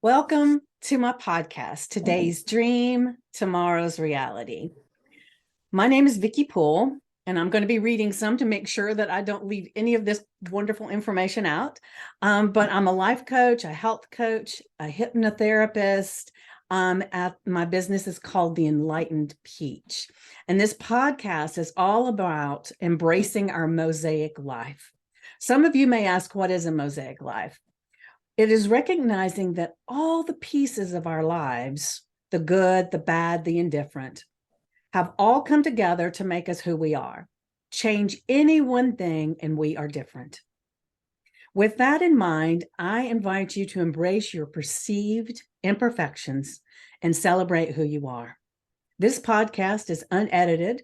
Welcome to my podcast, Today's Dream, Tomorrow's Reality. My name is Vickie Poole, and I'm going to be reading some to make sure that I don't leave any of this wonderful information out. But I'm a life coach, a health coach, a hypnotherapist. My business is called The Enlightened Peach. And this podcast is all about embracing our mosaic life. Some of you may ask, what is a mosaic life? It is recognizing that all the pieces of our lives, the good, the bad, the indifferent, have all come together to make us who we are. Change any one thing and we are different. With that in mind, I invite you to embrace your perceived imperfections and celebrate who you are. This podcast is unedited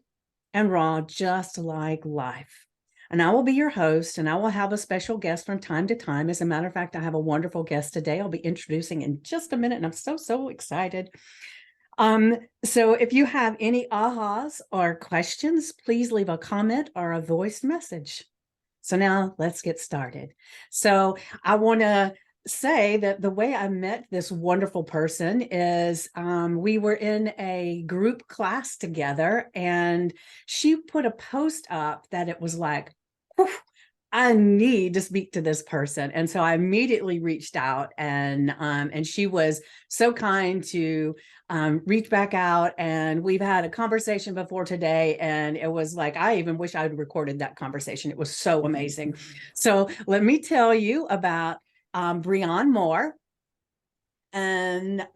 and raw, just like life. And I will be your host, and I will have a special guest from time to time. As a matter of fact, I have a wonderful guest today I'll be introducing in just a minute, and I'm so excited. So if you have any ahas or questions, please leave a comment or a voice message. So now let's get started. So I want to say that the way I met this wonderful person is we were in a group class together, and she put a post up that it was like, I need to speak to this person. And so I immediately reached out, and she was so kind to reach back out. And we've had a conversation before today, and it was like, I even wish I had recorded that conversation. It was so amazing. So let me tell you about Breanne Moore. And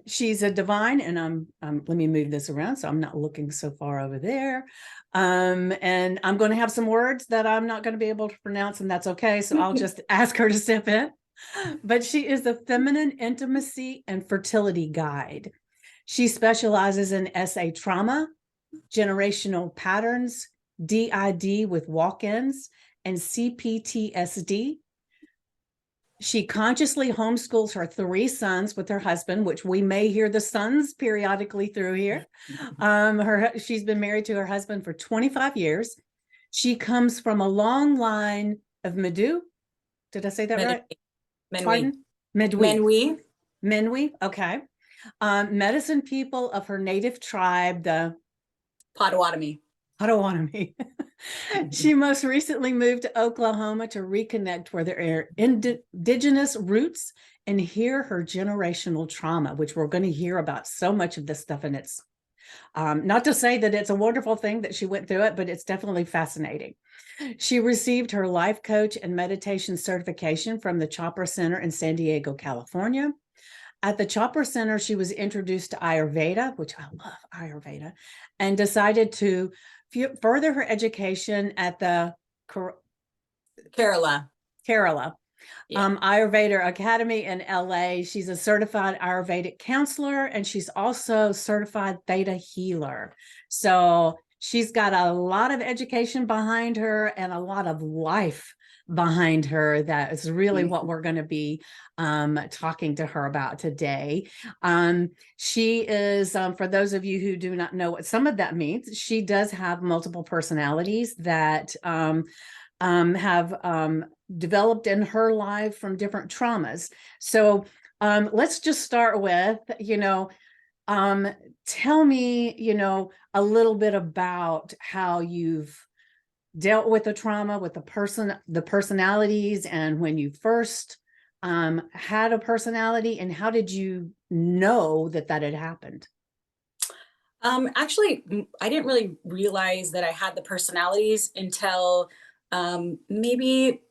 she's a divine, and let me move this around so I'm not looking so far over there. And I'm going to have some words that I'm not going to be able to pronounce, and that's okay. So I'll just ask her to step in. But she is a feminine intimacy and fertility guide. She specializes in SA trauma, generational patterns, DID with walk-ins, and CPTSD. She consciously homeschools her 3 sons with her husband, which we may hear the sons periodically through here. She's been married to her husband for 25 years. She comes from a long line of Medu. Did I say that right? Menwi. Menwi. Okay. Medicine people of her native tribe, the Potawatomi. She most recently moved to Oklahoma to reconnect with her indigenous roots and hear her generational trauma, which we're going to hear about so much of this stuff. And it's not to say that it's a wonderful thing that she went through it, but it's definitely fascinating. She received her life coach and meditation certification from the Chopra Center in San Diego, California. At the Chopra Center, she was introduced to Ayurveda, which I love Ayurveda, and decided to further her education at the Kerala. Ayurveda Academy in LA. She's a certified Ayurvedic counselor, and she's also certified theta healer. So she's got a lot of education behind her and a lot of life behind her. That is really what we're going to be talking to her about today. She is, for those of you who do not know what some of that means, she does have multiple personalities that have developed in her life from different traumas. So let's just start with, tell me, a little bit about how you've dealt with the trauma, with the personalities, and when you first had a personality, and how did you know that had happened? Actually, I didn't really realize that I had the personalities until maybe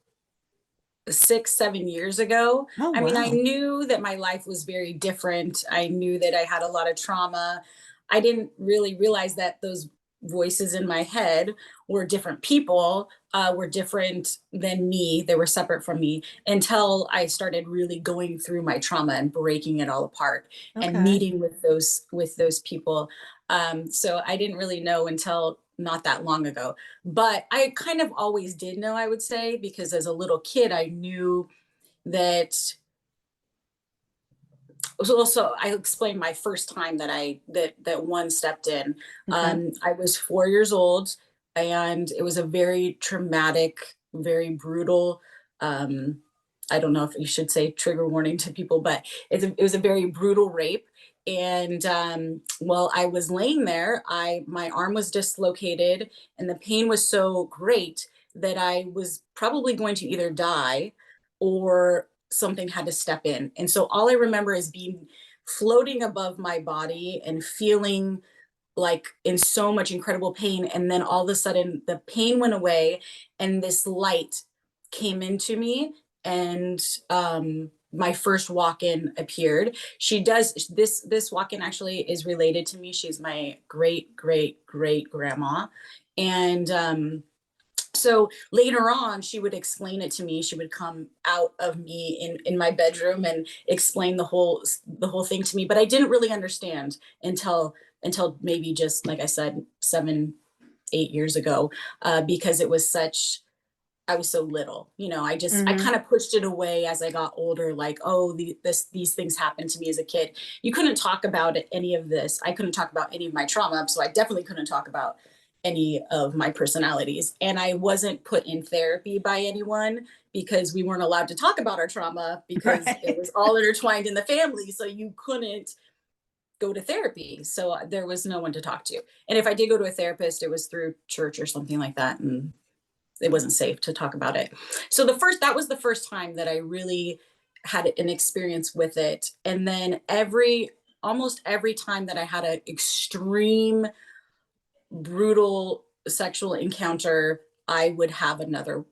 6-7 years ago. Oh, I mean, wow. I knew that my life was very different. I knew that I had a lot of trauma. I didn't really realize that those voices in my head were different people, were different than me. They were separate from me until I started really going through my trauma and breaking it all apart and meeting with those people. So I didn't really know until not that long ago, but I kind of always did know, I would say, because as a little kid, I knew that. So I explained my first time that one stepped in. I was 4 years old, and it was a very traumatic, very brutal I don't know if you should say trigger warning to people, but it was a very brutal rape. And while I was laying there, my arm was dislocated, and the pain was so great that I was probably going to either die or something had to step in. And so all I remember is being floating above my body and feeling like in so much incredible pain. And then all of a sudden the pain went away and this light came into me, and my first walk-in appeared. She does this walk-in actually is related to me. She's my great great great grandma. And so later on she would explain it to me. She would come out of me in my bedroom and explain the whole thing to me, but I didn't really understand until maybe just like I said 7 8 years ago, because it was such I was so little, I Mm-hmm. kind of pushed it away as I got older, like, oh, these things happened to me as a kid. You couldn't talk about it, any of this. I couldn't talk about any of my trauma. So I definitely couldn't talk about any of my personalities. And I wasn't put in therapy by anyone because we weren't allowed to talk about our trauma because it Right. was all intertwined in the family. So you couldn't go to therapy. So there was no one to talk to. And if I did go to a therapist, it was through church or something like that. And it wasn't safe to talk about it. So that was the first time that I really had an experience with it. And then almost every time that I had an extreme brutal sexual encounter, I would have another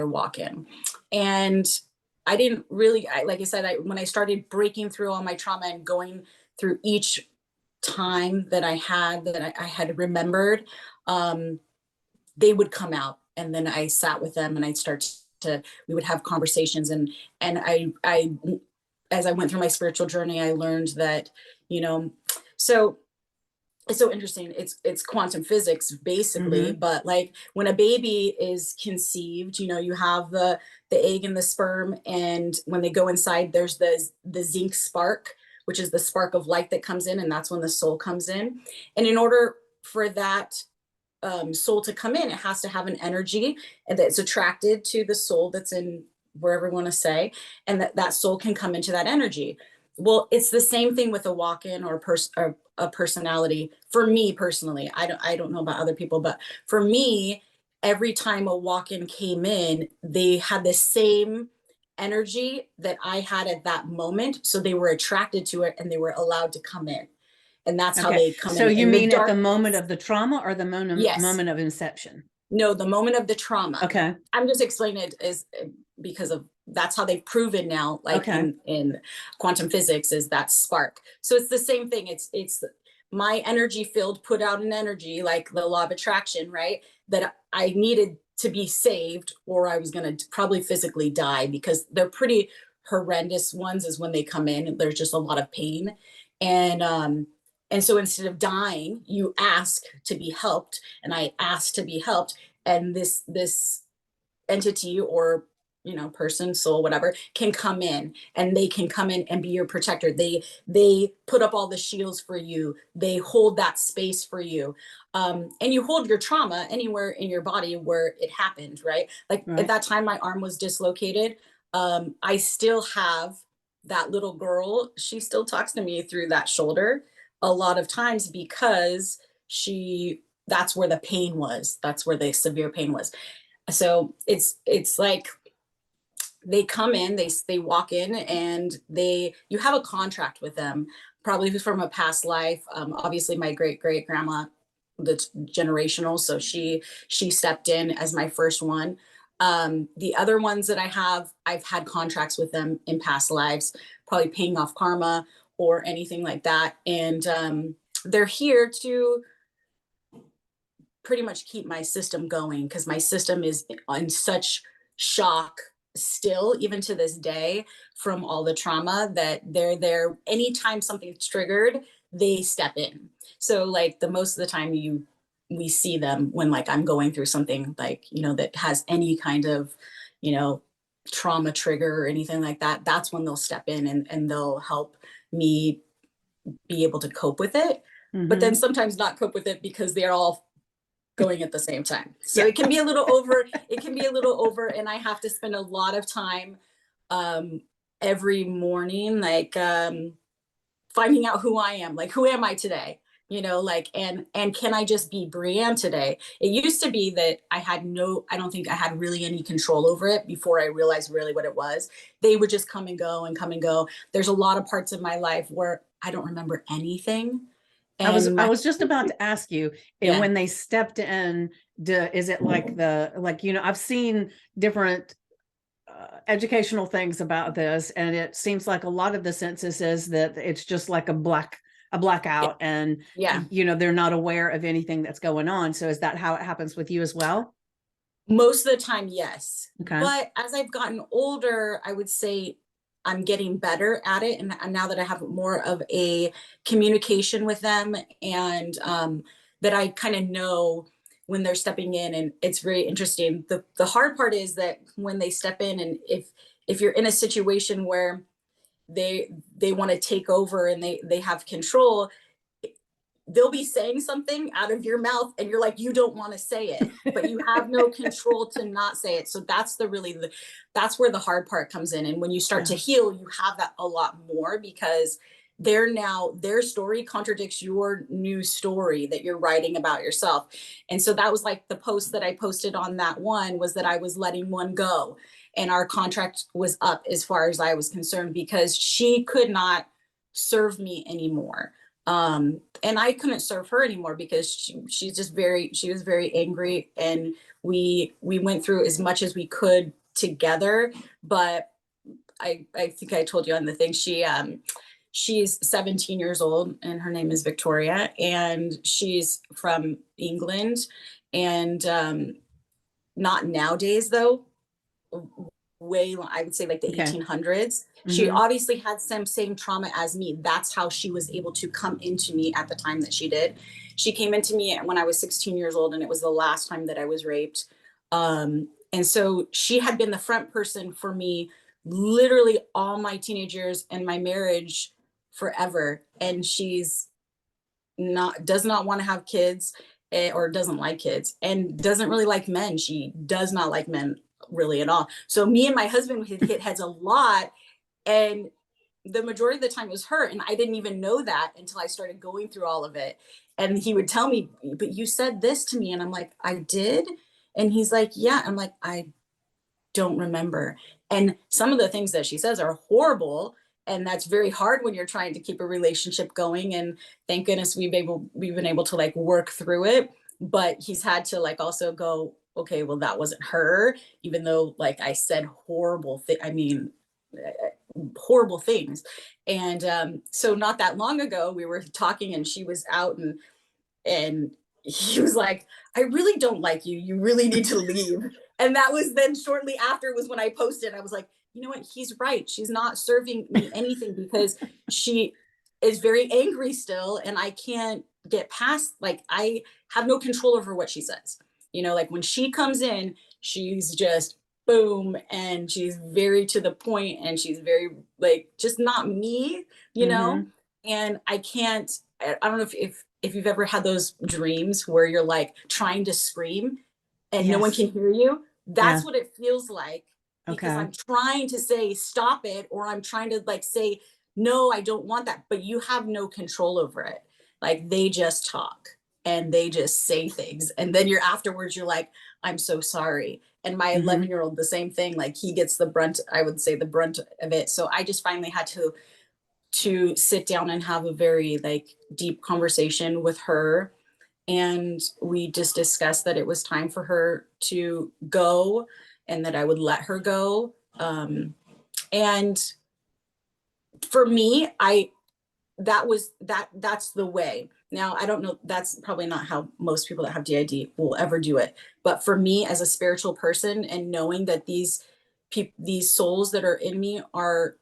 walk-in. And I didn't really, like I said, when I started breaking through all my trauma and going through each time that I had remembered, um, they would come out, and then I sat with them and I'd start to we would have conversations. And I as I went through my spiritual journey, I learned that, you know, so it's so interesting. It's quantum physics basically, Mm-hmm. but like when a baby is conceived, you have the egg and the sperm, and when they go inside, there's the zinc spark, which is the spark of light that comes in, and that's when the soul comes in. And in order for that soul to come in, it has to have an energy and that's attracted to the soul that's in wherever we want to say, and that soul can come into that energy. Well, it's the same thing with a walk-in or a personality. For me personally, I don't know about other people, but for me, every time a walk-in came in, they had the same energy that I had at that moment. So they were attracted to it and they were allowed to come in. And that's how Okay. they come So you in the mean at the moment darkness. of the trauma or the Yes. moment of inception? No, the moment of the trauma. Okay. I'm just explaining it as because of that's how they've proven now, like Okay. in quantum physics, is that spark. So it's the same thing. It's my energy field put out an energy, like the law of attraction, right? That I needed to be saved, or I was going to probably physically die, because they're pretty horrendous ones. Is when they come in, there's just a lot of pain, and so instead of dying, you ask to be helped, and I asked to be helped, and this entity, or person, soul, whatever, can come in, and they can come in and be your protector. They put up all the shields for you. They hold that space for you. And you hold your trauma anywhere in your body where it happened, right? Like at Right. that time my arm was dislocated. I still have that little girl. She still talks to me through that shoulder a lot of times, because she that's where the pain was. That's where the severe pain was. So it's like they come in, they walk in, and you have a contract with them, probably from a past life. Obviously my great great grandma, that's generational, so she stepped in as my first one. The other ones that I've had contracts with them in past lives, probably paying off karma or anything like that. And they're here to pretty much keep my system going, because my system is in such shock still, even to this day, from all the trauma, that they're there anytime something's triggered. They step in. So like the most of the time we see them when like I'm going through something, like that has any kind of you know trauma trigger or anything like that. That's when they'll step in, and they'll help me be able to cope with it. But then Mm-hmm. sometimes not cope with it, because they're all going at the same time. So Yeah. it can be a little over, and I have to spend a lot of time um, every morning, like finding out who I am, like who am I today? You know, like and can I just be Breanne today? It used to be that I don't think I had really any control over it before I realized really what it was. They would just come and go and come and go. There's a lot of parts of my life where I don't remember anything. And I my was just about to ask you, and yeah, when they stepped in, is it like I've seen different educational things about this, and it seems like a lot of the census is that it's just like a yeah, blackout, and yeah. they're not aware of anything that's going on. So is that how it happens with you as well? Most of the time, yes. Okay. But as I've gotten older, I would say I'm getting better at it. And now that I have more of a communication with them, and that I kind of know when they're stepping in, and it's very interesting. The hard part is that when they step in, and if you're in a situation where they want to take over and they have control, they'll be saying something out of your mouth and you're like, you don't want to say it, but you have no control to not say it. So that's that's where the hard part comes in. And when you start to Yeah. heal, you have that a lot more, because their story contradicts your new story that you're writing about yourself. And so that was like the post that I posted on that one, was that I was letting one go, and our contract was up as far as I was concerned, because she could not serve me anymore. And I couldn't serve her anymore, because she was very angry, and we went through as much as we could together. But I think I told you on the thing, she's 17 years old, and her name is Victoria, and she's from England. And not nowadays though, way I would say like the Okay. 1800s. She Mm-hmm. obviously had some same trauma as me. That's how she was able to come into me at the time that she did. She came into me when I was 16 years old, and it was the last time that I was raped. And so she had been the front person for me literally all my teenage years and my marriage forever. And she's not does not want to have kids, or doesn't like kids, and doesn't really like men. She does not like men really at all. So me and my husband hit heads a lot, and the majority of the time it was her, and I didn't even know that until I started going through all of it. And he would tell me, but you said this to me, and I'm like, I did. And he's like, yeah. I'm like, I don't remember. And some of the things that she says are horrible. And that's very hard when you're trying to keep a relationship going. And thank goodness we've been able to like work through it. But he's had to like also go, okay, well, that wasn't her, even though like I said horrible thing. I mean, horrible things. And so not that long ago, we were talking and she was out, and he was like, I really don't like you. You really need to leave. And that was then shortly after was when I posted. I was like, you know what? He's right. She's not serving me anything, because she is very angry still. And I can't get past, like, I have no control over what she says. You know, like when she comes in, she's just boom, and she's very to the point, and she's very like just not me, you know? Mm-hmm. And I can't, I don't know if you've ever had those dreams where you're like trying to scream and no one Yes. can hear you. Yeah. That's what it feels like, because Okay. I'm trying to say stop it, or I'm trying to like say no, I don't want that, but you have no control over it. Like they just talk and they just say things, and then you're afterwards you're like, I'm so sorry. And my Mm-hmm. 11-year-old the same thing, like he gets the brunt, I would say the brunt of it. So I just finally had to sit down and have a very like deep conversation with her, and we just discussed that it was time for her to go, and that I would let her go. And for me, I that's the way. Now I don't know, that's probably not how most people that have DID will ever do it, but for me as a spiritual person, and knowing that these souls that are in me are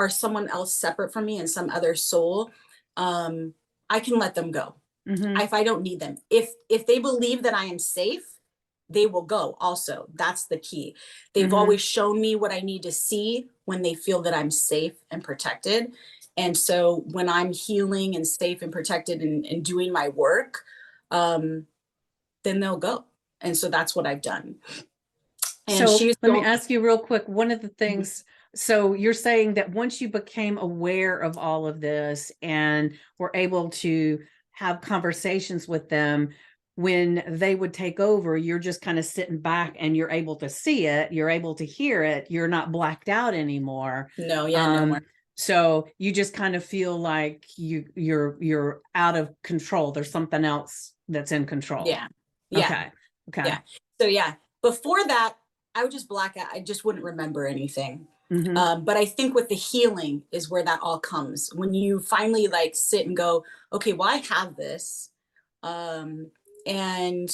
someone else separate from me and some other soul, um I can let them go Mm-hmm. if I don't need them. If they believe that I am safe, they will go also. That's the key. They've Mm-hmm. always shown me what I need to see when they feel that I'm safe and protected. And so when I'm healing and safe and protected, and doing my work, um, then they'll go. And so that's what I've done. And So she's let me the ask you real quick. One of the only, things So you're saying that once you became aware of all of this and were able to have conversations with them, when they would take over, you're just kind of sitting back and you're able to see it, you're able to hear it, you're not blacked out anymore. No, yeah, no more. So you just kind of feel like you're out of control. There's something else that's in control. Yeah. Yeah. Okay. Okay. Yeah. So yeah, before that, I would just black out. I just wouldn't remember anything. Mm-hmm. But I think with the healing is where that all comes. When you finally like sit and go, okay, well, I have this. And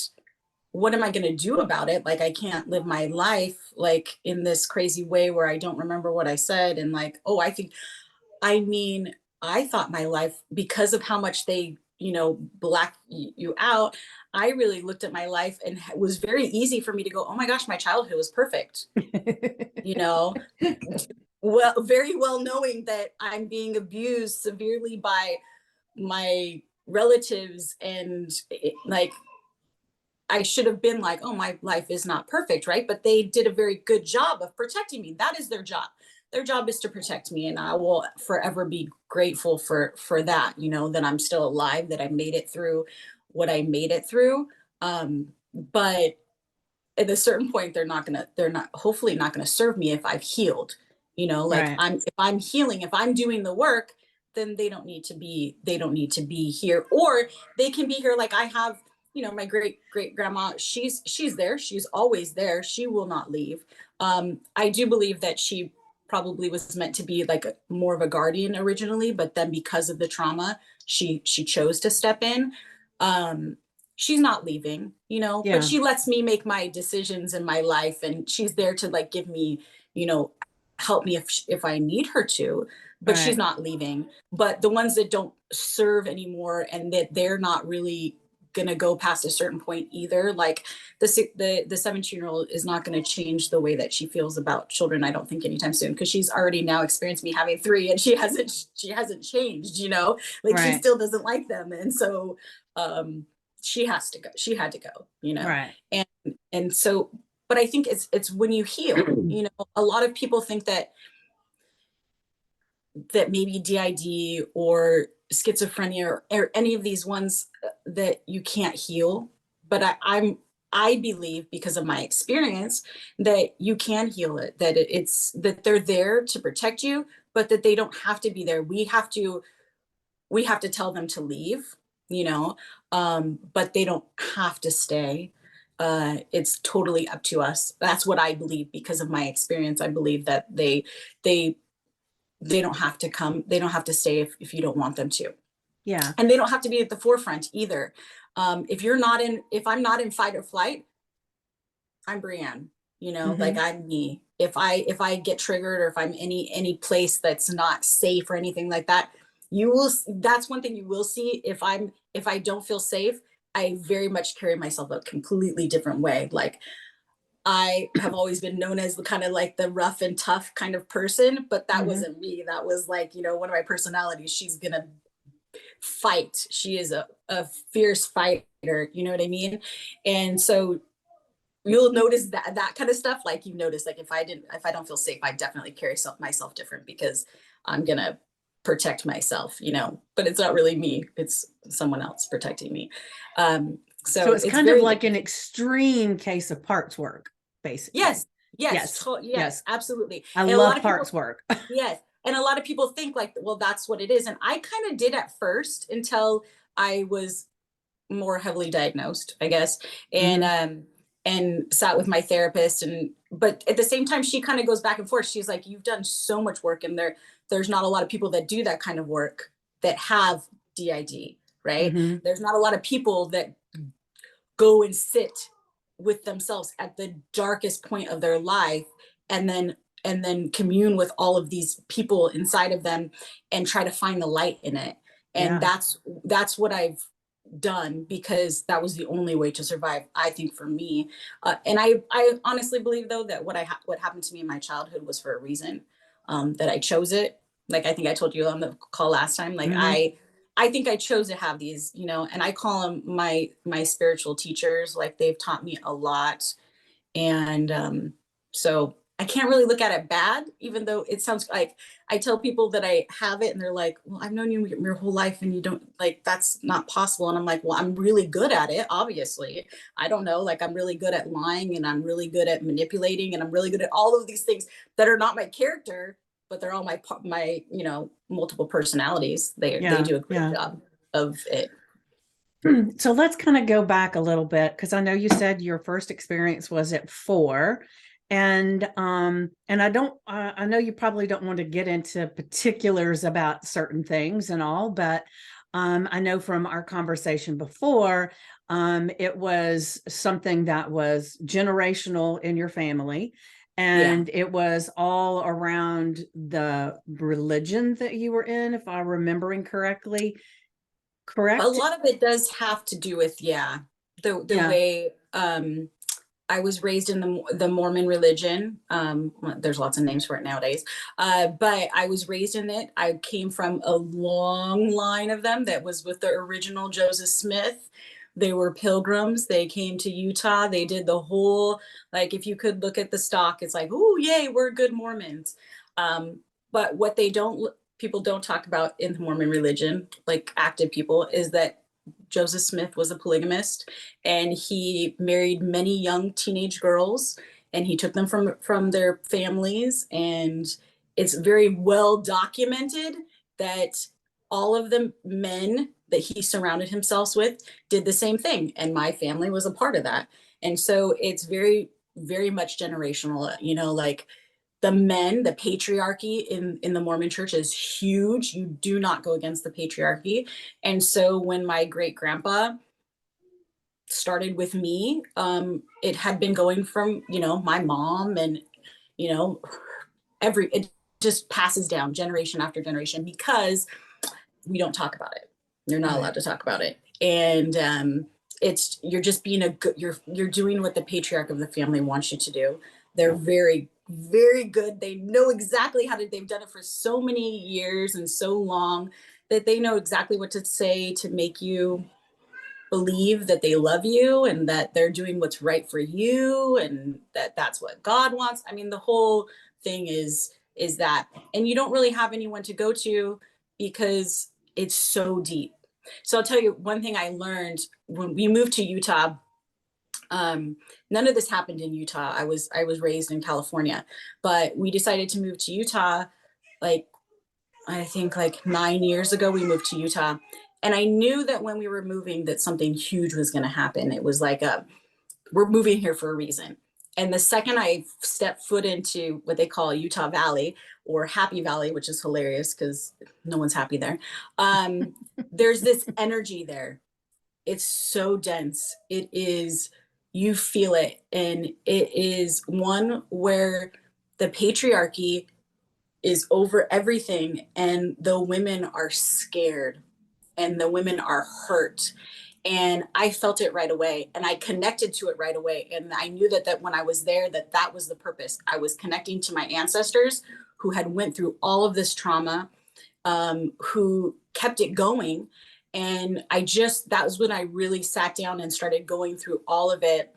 what am I going to do about it? Like, I can't live my life like in this crazy way where I don't remember what I said. And like, oh, I mean, I thought my life, because of how much they, black you out, I really looked at my life and it was very easy for me to go, oh my gosh, my childhood was perfect. You know, well, very well knowing that I'm being abused severely by my relatives and like I should have been like, oh, my life is not perfect, right? But they did a very good job of protecting me. That is their job. Their job is to protect me, and I will forever be grateful for that. That I'm still alive, that I made it through what I made it through. But at a certain point, they're not hopefully not gonna serve me if I've healed. Like Right. if I'm healing, if I'm doing the work, then they don't need to be here, or they can be here like I have. My great great grandma, she's there, she's always there, she will not leave. I do believe that she probably was meant to be like more of a guardian originally, but then because of the trauma, she chose to step in. um she's not leaving, but Yeah. she lets me make my decisions in my life, and she's there to like give me, you know help me if I need her to, but she's Right. not leaving. But the ones that don't serve anymore and that they're not really gonna go past a certain point either, like the 17-year-old is not going to change the way that she feels about children, I don't think, anytime soon, because she's already now experienced me having three, and she hasn't changed, like she Right. still doesn't like them. And so um she has to go, she had to go, Right. and so, but I think it's when you heal, a lot of people think that maybe DID or schizophrenia or any of these ones, that you can't heal. But I believe, because of my experience, that you can heal it, that it's that they're there to protect you, but that they don't have to be there. We have to tell them to leave, but they don't have to stay. It's totally up to us. That's what I believe because of my experience. I believe that they they don't have to come, they don't have to stay if you don't want them to, Yeah. and they don't have to be at the forefront either. If I'm not in fight or flight, I'm Breanne. Like Mm-hmm. I'm me. If I get triggered, or if I'm any place that's not safe or anything like that, that's one thing you will see. If I don't feel safe, I very much carry myself a completely different way. Like, I have always been known as the kind of like the rough and tough kind of person, but that Mm-hmm. wasn't me. That was like, one of my personalities. She's gonna fight. She is a fierce fighter, you know what I mean? And so you'll notice that kind of stuff. Like, you notice, like, if I don't feel safe, I definitely carry myself different, because I'm gonna protect myself, but it's not really me, it's someone else protecting me. So So it's it's kind of very like an extreme case of parts work, basically. Yes, yes, Yes. yes, Yes. absolutely. I And a lot love of people, parts work. yes, and a lot of people think like, well, that's what it is. And I kind of did at first, until I was more heavily diagnosed, I guess, and Mm-hmm. um and sat with my therapist. And but at the same time, she kind of goes back and forth. She's like, you've done so much work, and there's not a lot of people that do that kind of work that have DID, right? Mm-hmm. There's not a lot of people that go and sit with themselves at the darkest point of their life, and then commune with all of these people inside of them, and try to find the light in it. And Yeah. that's what I've done, because that was the only way to survive, I think, for me. And I honestly believe, though, that what happened to me in my childhood was for a reason. That I chose it. Like, I think I told you on the call last time, like Mm-hmm. I think I chose to have these, and I call them my spiritual teachers. Like, they've taught me a lot. And so I can't really look at it bad, even though it sounds like I tell people that I have it and they're like, well, I've known you your whole life and you don't, like, that's not possible. And I'm like, well, I'm really good at it, obviously. I don't know, like, I'm really good at lying and I'm really good at manipulating and I'm really good at all of these things that are not my character, but they're all my, multiple personalities. They Yeah. do a great Yeah. job of it. So let's kind of go back a little bit because I know you said your first experience was at 4, and I know you probably don't want to get into particulars about certain things and all, but I know from our conversation before, it was something that was generational in your family. Yeah. And it was all around the religion that you were in, if I'm remembering correctly. A Correct? lot of it does have to do with, yeah, the Yeah. way I was raised in the Mormon religion. Well, there's lots of names for it nowadays, but I was raised in it. I came from a long line of them that was with the original Joseph Smith. They were pilgrims. They came to Utah. They did the whole, like, if you could look at the stock, it's like, oh, yay, we're good Mormons. But what people don't talk about in the Mormon religion, like active people, is that Joseph Smith was a polygamist and he married many young teenage girls and he took them from their families, and it's very well documented that all of the men that he surrounded himself with did the same thing, and my family was a part of that. And so it's very, very much generational, like the patriarchy in the Mormon church is huge. You do not go against the patriarchy. And so when my great grandpa started with me, it had been going from, my mom and, you know, it just passes down generation after generation because we don't talk about it. You're not Right. allowed to talk about it. And you're just being a good, you're doing what the patriarch of the family wants you to do. They're very, very good. They know exactly they've done it for so many years and so long that they know exactly what to say to make you believe that they love you and that they're doing what's right for you and that that's what God wants. I mean, the whole thing is that, and you don't really have anyone to go to because it's so deep. So I'll tell you one thing I learned when we moved to Utah. None of this happened in Utah. I was raised in California, but we decided to move to Utah, like, I think like 9 years ago. We moved to Utah, and I knew that when we were moving that something huge was going to happen. It was like we're moving here for a reason. And the second I stepped foot into what they call Utah Valley or Happy Valley, which is hilarious because no one's happy there, there's this energy there. It's so dense. It is, you feel it. And it is one where the patriarchy is over everything and the women are scared and the women are hurt. And I felt it right away and I connected to it right away. And I knew that when I was there, that was the purpose. I was connecting to my ancestors who had went through all of this trauma, who kept it going. And that was when I really sat down and started going through all of it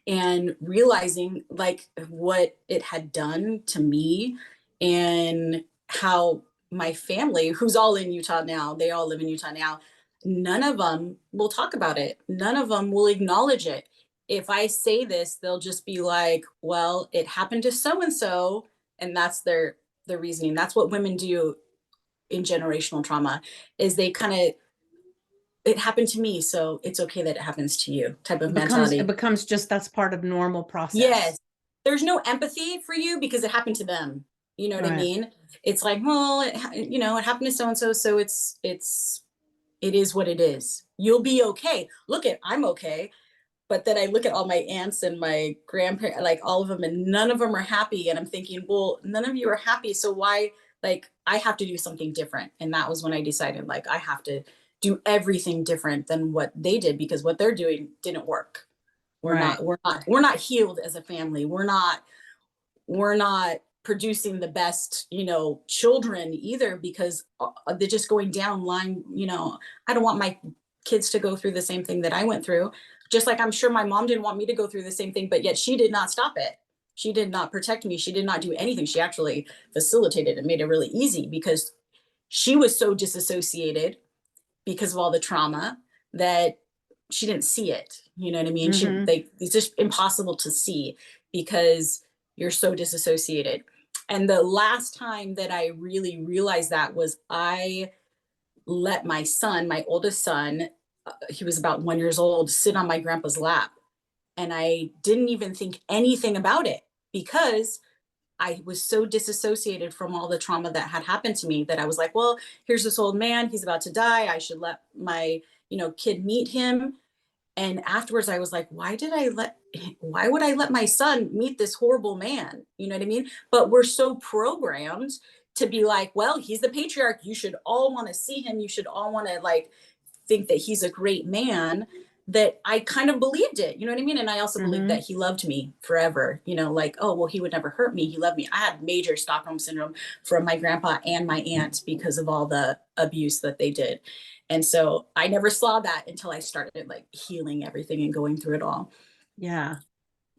and realizing like what it had done to me and how my family, who's all in Utah now, they all live in Utah now, none of them will talk about it. None of them will acknowledge it. If I say this, they'll just be like, well, it happened to so and so, and that's their reasoning. That's what women do in generational trauma, is they kind of, it happened to me, so it's okay that it happens to you type of It mentality. becomes just that's part of normal process. Yes. There's no empathy for you because it happened to them. You know what I Right. mean? It's like, well, it happened to so and so, so it is what it is. You'll be okay. Look at, I'm okay. But then I look at all my aunts and my grandparents, like all of them, and none of them are happy. And I'm thinking, well, none of you are happy. So why, like, I have to do something different. And that was when I decided, like, I have to do everything different than what they did because what they're doing didn't work. Right. We're not healed as a family. We're not producing the best, children either because they're just going down line. I don't want my kids to go through the same thing that I went through. Just like I'm sure my mom didn't want me to go through the same thing, but yet she did not stop it. She did not protect me. She did not do anything. She actually facilitated and made it really easy because she was so disassociated because of all the trauma that she didn't see it. You know what I mean? Mm-hmm. It's just impossible to see because you're so disassociated. And the last time that I really realized that was I let my son, my oldest son, he was about 1 year old, sit on my grandpa's lap. And I didn't even think anything about it because I was so disassociated from all the trauma that had happened to me that I was like, well, here's this old man, he's about to die. I should let my, kid meet him. And afterwards I was like, why would I let my son meet this horrible man? You know what I mean? But we're so programmed to be like, well, he's the patriarch. You should all want to see him. You should all want to like think that he's a great man, that I kind of believed it. You know what I mean? And I also believed Mm-hmm. that he loved me forever, like, oh, well, he would never hurt me. He loved me. I had major Stockholm syndrome from my grandpa and my aunt because of all the abuse that they did. And so I never saw that until I started like healing everything and going through it all. Yeah.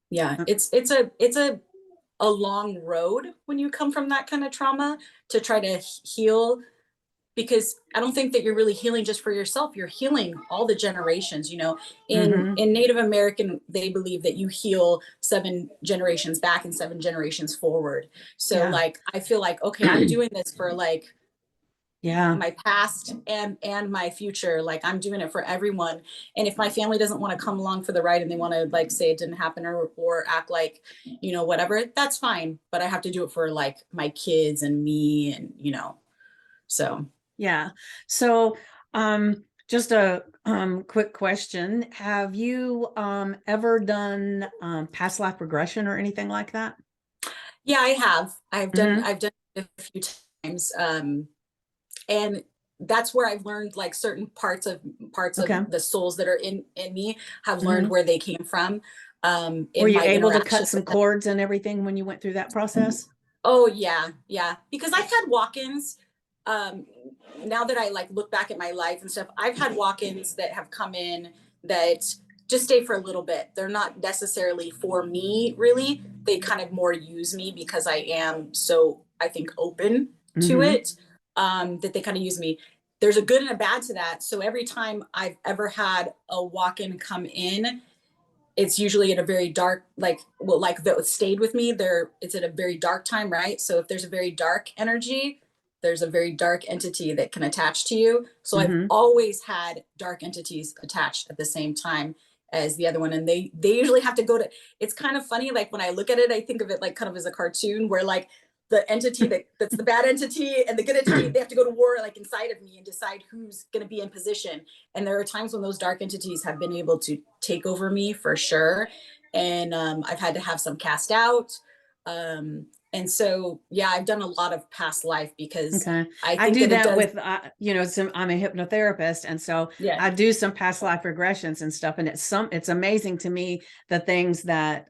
Yeah. It's a long road when you come from that kind of trauma to try to heal, because I don't think that you're really healing just for yourself. You're healing all the generations. In Mm-hmm. Native American, they believe that you heal 7 generations back and 7 generations forward. So Yeah. like I feel like, okay, I'm doing this for like Yeah. my past and my future. Like I'm doing it for everyone. And if my family doesn't want to come along for the ride and they want to like say it didn't happen, or act like, whatever, that's fine. But I have to do it for like my kids and me, and so. Yeah. So, just a quick question. Have you ever done past life regression or anything like that? Yeah, I have. Mm-hmm. I've done it a few times. And that's where I've learned like certain parts of Okay. the souls that are in me have learned Mm-hmm. where they came from, Were in you my able to cut interaction some with them. cords and everything when you went through that process? Oh yeah, yeah. Because I've had walk-ins. Um, Now that I like look back at my life and stuff, I've had walk-ins that have come in that just stay for a little bit. They're not necessarily for me, really. They kind of more use me because I am so, I think, open to Mm-hmm. it. That they kind of use me. There's a good and a bad to that. So every time I've ever had a walk-in come in, it's usually at a very dark, like, well, like that stayed with me there, it's at a very dark time, right? So if there's a very dark energy, there's a very dark entity that can attach to you. So I've Mm-hmm. always had dark entities attached at the same time as the other one, and they usually have to go to, it's kind of funny, like when I look at it, I think of it like kind of as a cartoon where like the entity that's the bad entity and the good entity, they have to go to war like inside of me and decide who's going to be in position. And there are times when those dark entities have been able to take over me for sure. And I've had to have some cast out. And so, yeah, I've done a lot of past life because Okay. I I think do that it that does. with, I'm a hypnotherapist. And so Yeah. I do some past life regressions and stuff. And it's amazing to me, the things that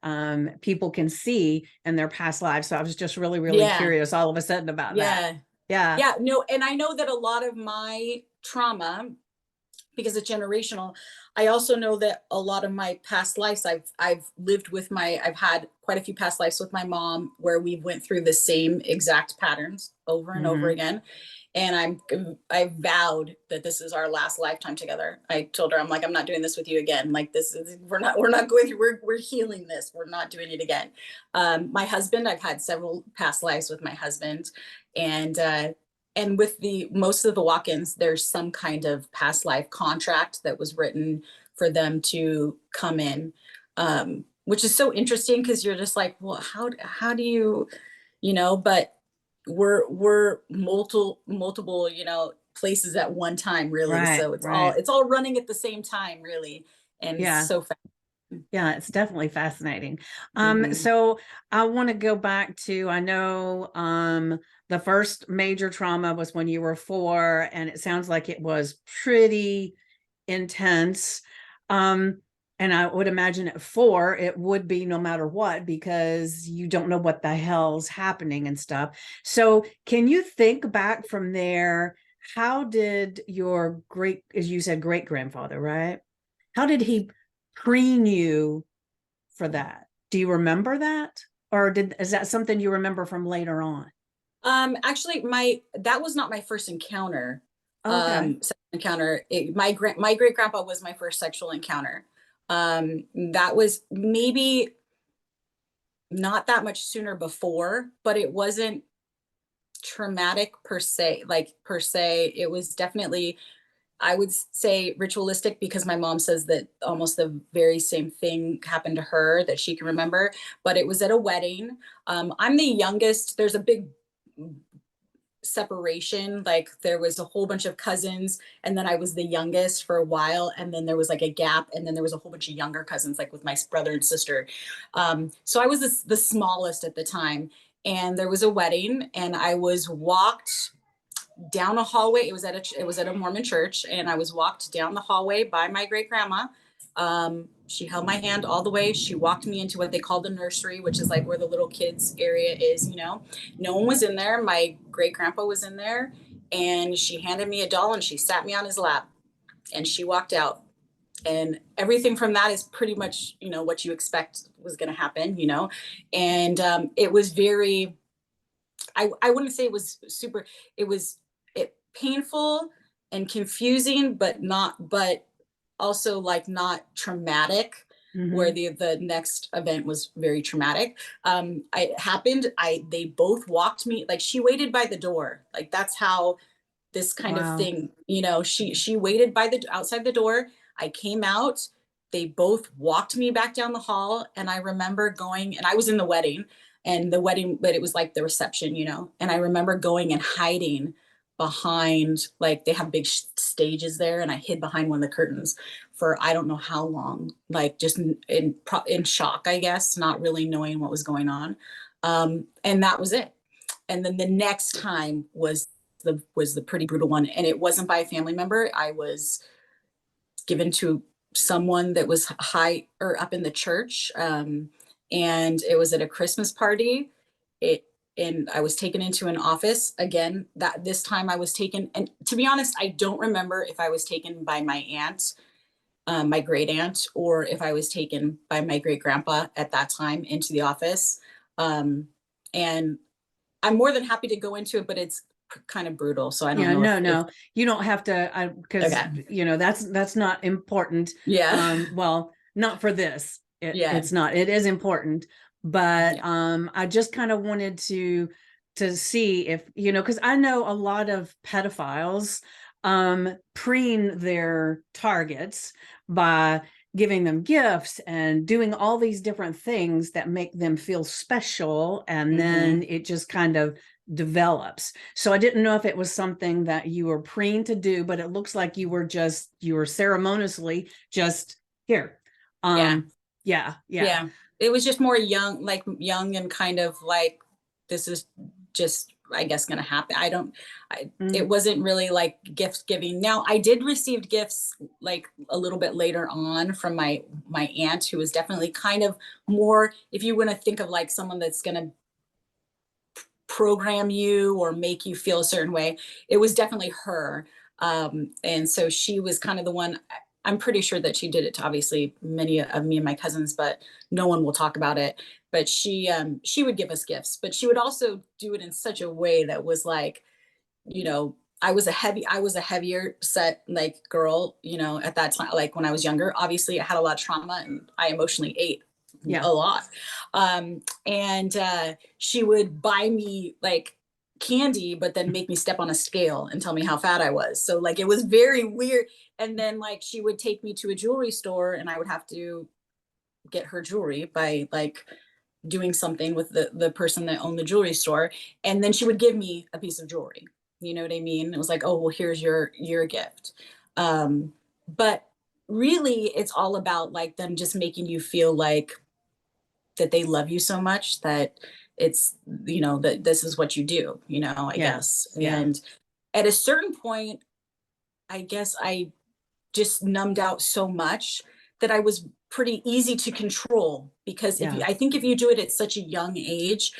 people can see in their past lives. So I was just really, really Yeah. curious all of a sudden about that. Yeah. Yeah. Yeah. No. And I know that a lot of my trauma, because it's generational, I also know that a lot of my past lives, I've lived with I've had quite a few past lives with my mom where we went through the same exact patterns over and over Mm-hmm. again. And I vowed that this is our last lifetime together. I told her, I'm like, I'm not doing this with you again. Like this is, we're not going through, we're healing this. We're not doing it again. My husband, I've had several past lives with my husband, and with the most of the walk-ins, there's some kind of past life contract that was written for them to come in, which is so interesting because you're just like, well, how do you, but we're multiple places at one time, really. Right. So Right. it's all running at the same time, really, and it's Yeah. so fast. Yeah, it's definitely fascinating. Mm-hmm. So I want to go back to, I know the first major trauma was when you were 4, and it sounds like it was pretty intense. Um, and I would imagine at 4, it would be no matter what, because you don't know what the hell's happening and stuff. So can you think back from there? How did your great, as you said, great grandfather, right? How did he preen you for that? Do you remember that? or is that something you remember from later on? Actually, that was not my first encounter. Okay. Sexual encounter. My great grandpa was my first sexual encounter. That was maybe not that much sooner before, but it wasn't traumatic per se. It was definitely, I would say, ritualistic, because my mom says that almost the very same thing happened to her that she can remember. But it was at a wedding. I'm the youngest. There's a big separation. Like, there was a whole bunch of cousins, and then I was the youngest for a while, and then there was like a gap, and then there was a whole bunch of younger cousins, like with my brother and sister. So I was the smallest at the time, and there was a wedding, and I was walked down a hallway. It was at a Mormon church, and I was walked down the hallway by my great grandma. She held my hand all the way. She walked me into what they called the nursery, which is like where the little kids area is. No one was in there. My great grandpa was in there, and she handed me a doll, and she sat me on his lap, and she walked out. And everything from that is pretty much, what you expect was going to happen. And it was very, I wouldn't say it was super, it was painful and confusing, but also like not traumatic, where Mm-hmm. the next event was very traumatic. It happened. They both walked me, like, she waited by the door. Like, that's how this kind of Wow. thing, she waited by the outside the door. I came out. They both walked me back down the hall, and I remember going, and I was in the wedding, but it was like the reception, and I remember going and hiding behind, like, they have big stages there, and I hid behind one of the curtains for I don't know how long, like, just in shock, I guess, not really knowing what was going on. And that was it. And then the next time was the pretty brutal one, and it wasn't by a family member. I was given to someone that was high or up in the church, and it was at a Christmas party. It and I was taken into an office again. That this time I was taken, and to be honest, I don't remember if I was taken by my aunt, my great aunt, or if I was taken by my great grandpa at that time into the office. And I'm more than happy to go into it, but it's kind of brutal. So I don't Yeah, know if no, you don't have to, because okay. that's not important. Yeah. Well, not for this. Yeah. It's not. It is important, but Yeah. I just kind of wanted to see if, because I know a lot of pedophiles preen their targets by giving them gifts and doing all these different things that make them feel special, and Mm-hmm. then it just kind of develops. So I didn't know if it was something that you were preen to do, but it looks like you were ceremoniously just here. Yeah. Yeah, yeah, Yeah. It was just more young, like young and kind of like, this is just, I guess, going to happen. It mm, wasn't really like gift giving. Now, I did receive gifts like a little bit later on from my aunt, who was definitely kind of more, if you want to think of like someone that's going to program you or make you feel a certain way, it was definitely her. And so she was kind of the one. I'm pretty sure that she did it to obviously many of me and my cousins, but no one will talk about it. But she would give us gifts, but she would also do it in such a way that was like, I was a heavier set like girl, at that time, like when I was younger. Obviously I had a lot of trauma, and I emotionally ate yeah, a lot. And she would buy me like candy, but then make me step on a scale and tell me how fat I was. So like it was very weird. And then like she would take me to a jewelry store, and I would have to get her jewelry by like doing something with the person that owned the jewelry store. And then she would give me a piece of jewelry. You know what I mean? It was like, oh, well, here's your gift. But really it's all about like them just making you feel like that they love you so much that it's, that this is what you do, I yeah, guess. yeah, And at a certain point, I guess I just numbed out so much that I was pretty easy to control, because yeah, I think if you do it at such a young age,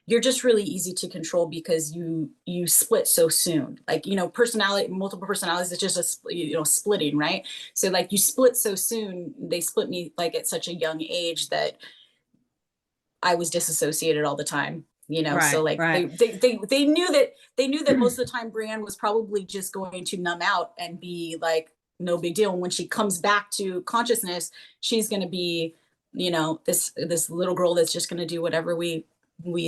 you're just really easy to control, because you split so soon. Like, personality, multiple personalities, it's just splitting, right? So like you split so soon. They split me like at such a young age that I was disassociated all the time, you know. So Right, like right. they knew that most of the time Breanne was probably just going to numb out and be like no big deal. And when she comes back to consciousness, she's going to be, you know, this little girl that's just going to do whatever we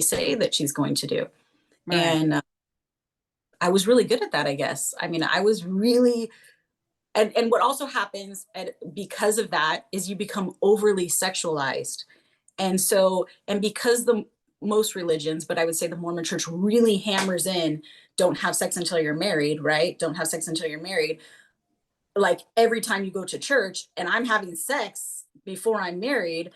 say that she's going to do. Right. And I was really good at that, I guess. I mean, I was really, and what also happens because of that is you become overly sexualized. And so, and because the most religions, but I would say the Mormon church really hammers in, don't have sex until you're married, right? Don't have sex until you're married. Like every time you go to church and I'm having sex before I'm married,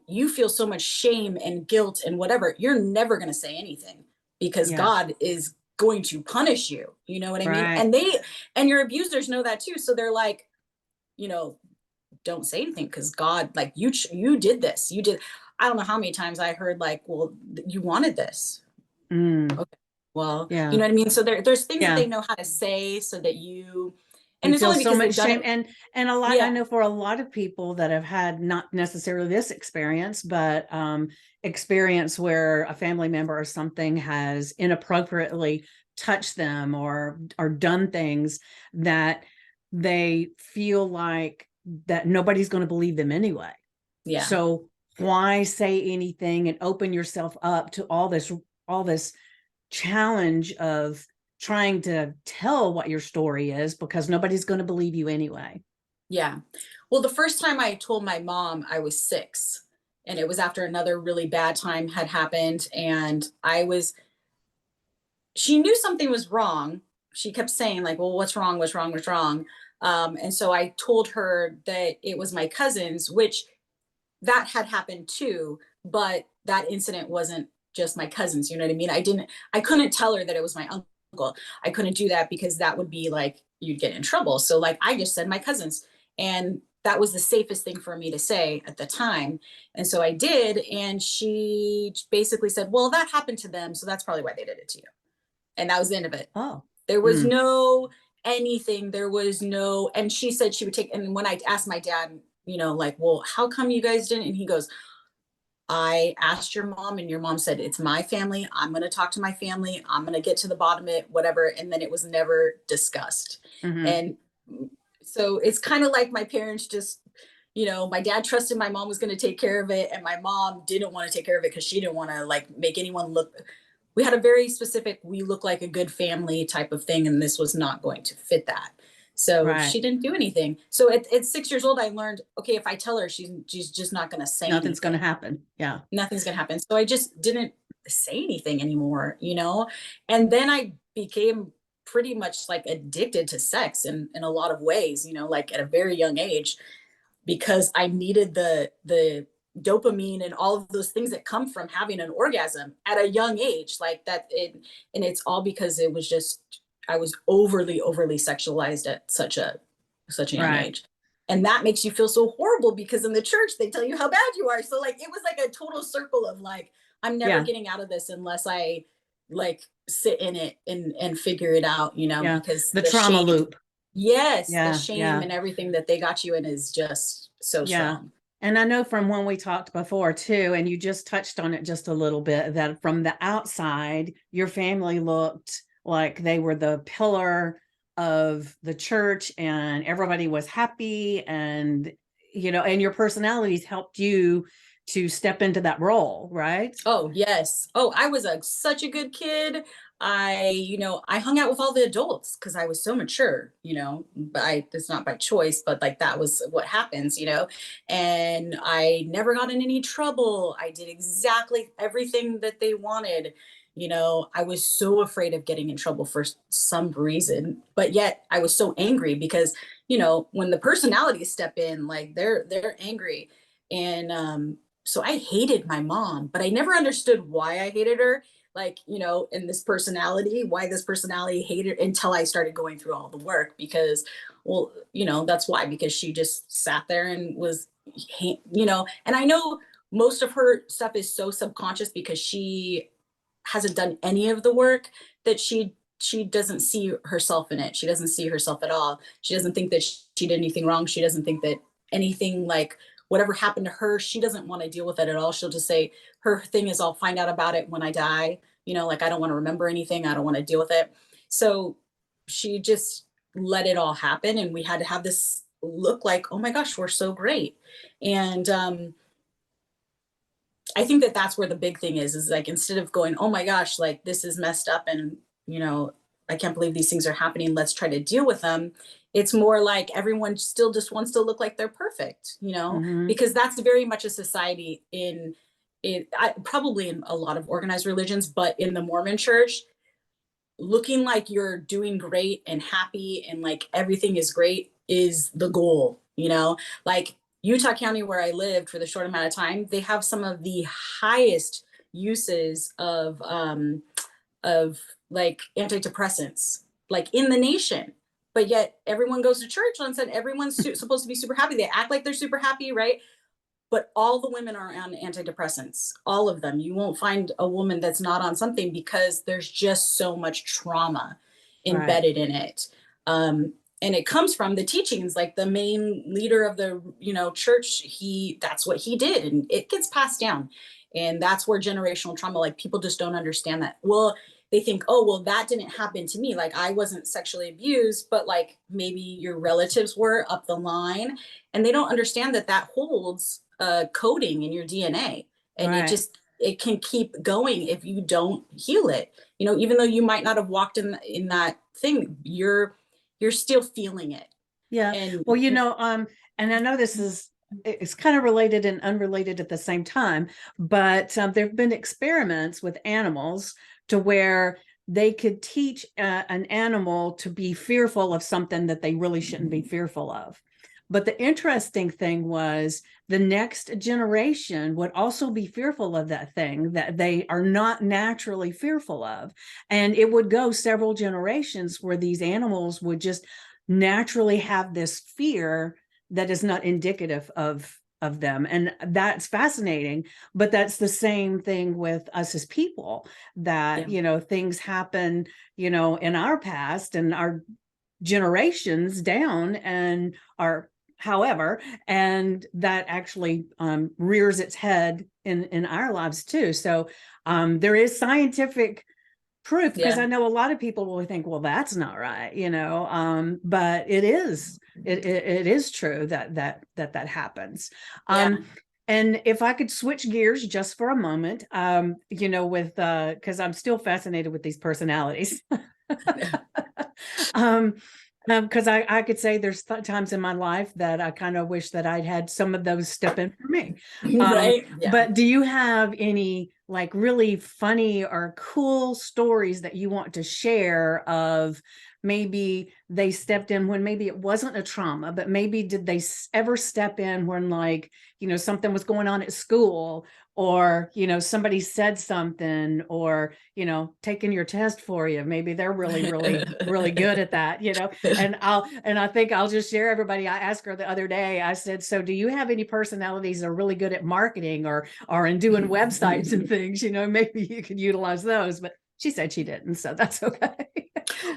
you feel so much shame and guilt and whatever. You're never going to say anything because Yeah. God is going to punish you. You know what I mean? Right. And and your abusers know that too. So they're like, you know, don't say anything because God, like you did this. You did. I don't know how many times I heard like, well, you wanted this. Mm. Okay. Well, you Yeah. know what I mean? So there's things that Yeah. they know how to say so that you, You and it's feel only so because much they've done shame. it. And a lot, I Yeah. know for a lot of people that have had not necessarily this experience, but experience where a family member or something has inappropriately touched them or done things that they feel like that nobody's going to believe them anyway. Yeah. So why say anything and open yourself up to all this challenge of trying to tell what your story is because nobody's going to believe you anyway. Yeah. Well, the first time I told my mom, I was 6, and it was after another really bad time had happened. And she knew something was wrong. She kept saying, like, well, what's wrong? What's wrong? What's wrong? And so I told her that it was my cousins, which that had happened too, but that incident wasn't just my cousins. You know what I mean? I couldn't tell her that it was my uncle. I couldn't do that because that would be like, you'd get in trouble. So, like, I just said my cousins. And that was the safest thing for me to say at the time. And so I did. And she basically said, well, that happened to them. So that's probably why they did it to you. And that was the end of it. Oh. There was Mm. no anything. There was no, and she said she would take, and when I asked my dad, you know, like, well, how come you guys didn't? And he goes, I asked your mom, and your mom said, it's my family. I'm going to talk to my family. I'm going to get to the bottom of it, whatever. And then it was never discussed. Mm-hmm. And so it's kind of like my parents just, you know, my dad trusted my mom was going to take care of it. And my mom didn't want to take care of it because she didn't want to like make anyone look. We had a very specific, we look like a good family type of thing. And this was not going to fit that. So Right. she didn't do anything. So at 6 years old, I learned, okay, if I tell her, she's just not going to say Nothing's going anything. to happen. Yeah. Nothing's going to happen. So I just didn't say anything anymore, you know? And then I became pretty much like addicted to sex in a lot of ways, you know, like at a very young age, because I needed the dopamine and all of those things that come from having an orgasm at a young age, like that. And it's all because it was just, I was overly sexualized at such a young Right. age. And that makes you feel so horrible because in the church they tell you how bad you are. So like it was like a total circle of like, I'm never Yeah. getting out of this unless I like sit in it and figure it out, you know, Yeah. because The the trauma shame, loop. yes, the Yeah. shame Yeah. and everything that they got you in is just so Yeah. strong. And I know from when we talked before too, and you just touched on it just a little bit, that from the outside, your family looked like they were the pillar of the church and everybody was happy and, and your personalities helped you to step into that role, right? Oh, yes. Oh, I was such a good kid. I hung out with all the adults because I was so mature, you know, but it's not by choice, but like that was what happens, you know. And I never got in any trouble. I did exactly everything that they wanted. You know, I was so afraid of getting in trouble for some reason, but yet I was so angry because, you know, when the personalities step in, like they're angry. And so I hated my mom, but I never understood why I hated her. Like, you know, in this personality, why this personality hated until I started going through all the work because, well, you know, that's why, because she just sat there and was, you know, and I know most of her stuff is so subconscious because she hasn't done any of the work that she doesn't see herself in it. She doesn't see herself at all. She doesn't think that she did anything wrong. She doesn't think that anything like whatever happened to her, she doesn't want to deal with it at all. She'll just say her thing is I'll find out about it when I die. Like I don't want to remember anything. I don't want to deal with it. So she just let it all happen. And we had to have this look like, oh my gosh, we're so great. And I think that that's where the big thing is like, instead of going, oh my gosh, like this is messed up and, I can't believe these things are happening. Let's try to deal with them. It's more like everyone still just wants to look like they're perfect, Mm-hmm. because that's very much a society probably in a lot of organized religions, but in the Mormon church, looking like you're doing great and happy and like everything is great is the goal, like Utah County, where I lived for the short amount of time, they have some of the highest uses of like antidepressants, like in the nation. But yet everyone goes to church and said everyone's supposed to be super happy. They act like they're super happy, right? But all the women are on antidepressants, all of them. You won't find a woman that's not on something because there's just so much trauma Right. embedded in it. And it comes from the teachings, like the main leader of the church, that's what he did, and it gets passed down. And that's where generational trauma, like people just don't understand that. Well, they think, oh well, that didn't happen to me, like I wasn't sexually abused, but like maybe your relatives were up the line, and they don't understand that that holds coding in your DNA, and Right. it can keep going if you don't heal it. Even though you might not have walked in that thing, you're still feeling it. Yeah. And Well, and I know it's kind of related and unrelated at the same time, but there have been experiments with animals to where they could teach an animal to be fearful of something that they really shouldn't be fearful of. But the interesting thing was the next generation would also be fearful of that thing that they are not naturally fearful of. And it would go several generations where these animals would just naturally have this fear that is not indicative of them, and that's fascinating. But that's the same thing with us as people, that yeah, things happen in our past and our generations down and are however, and that actually rears its head in our lives too. So there is scientific proof, because yeah, I know a lot of people will think, well, that's not right, but it is. It is true that happens. yeah. And if I could switch gears just for a moment, with because I'm still fascinated with these personalities. um, because I could say there's times in my life that I kind of wish that I'd had some of those step in for me. Right, yeah. But do you have any like really funny or cool stories that you want to share of maybe they stepped in when maybe it wasn't a trauma, but maybe did they ever step in when like, something was going on at school, or somebody said something, or taking your test for you, maybe they're really really good at that, and I think I'll just share everybody. I asked her the other day, I said, so do you have any personalities that are really good at marketing or in doing websites and things, maybe you could utilize those, but she said she didn't, so that's okay.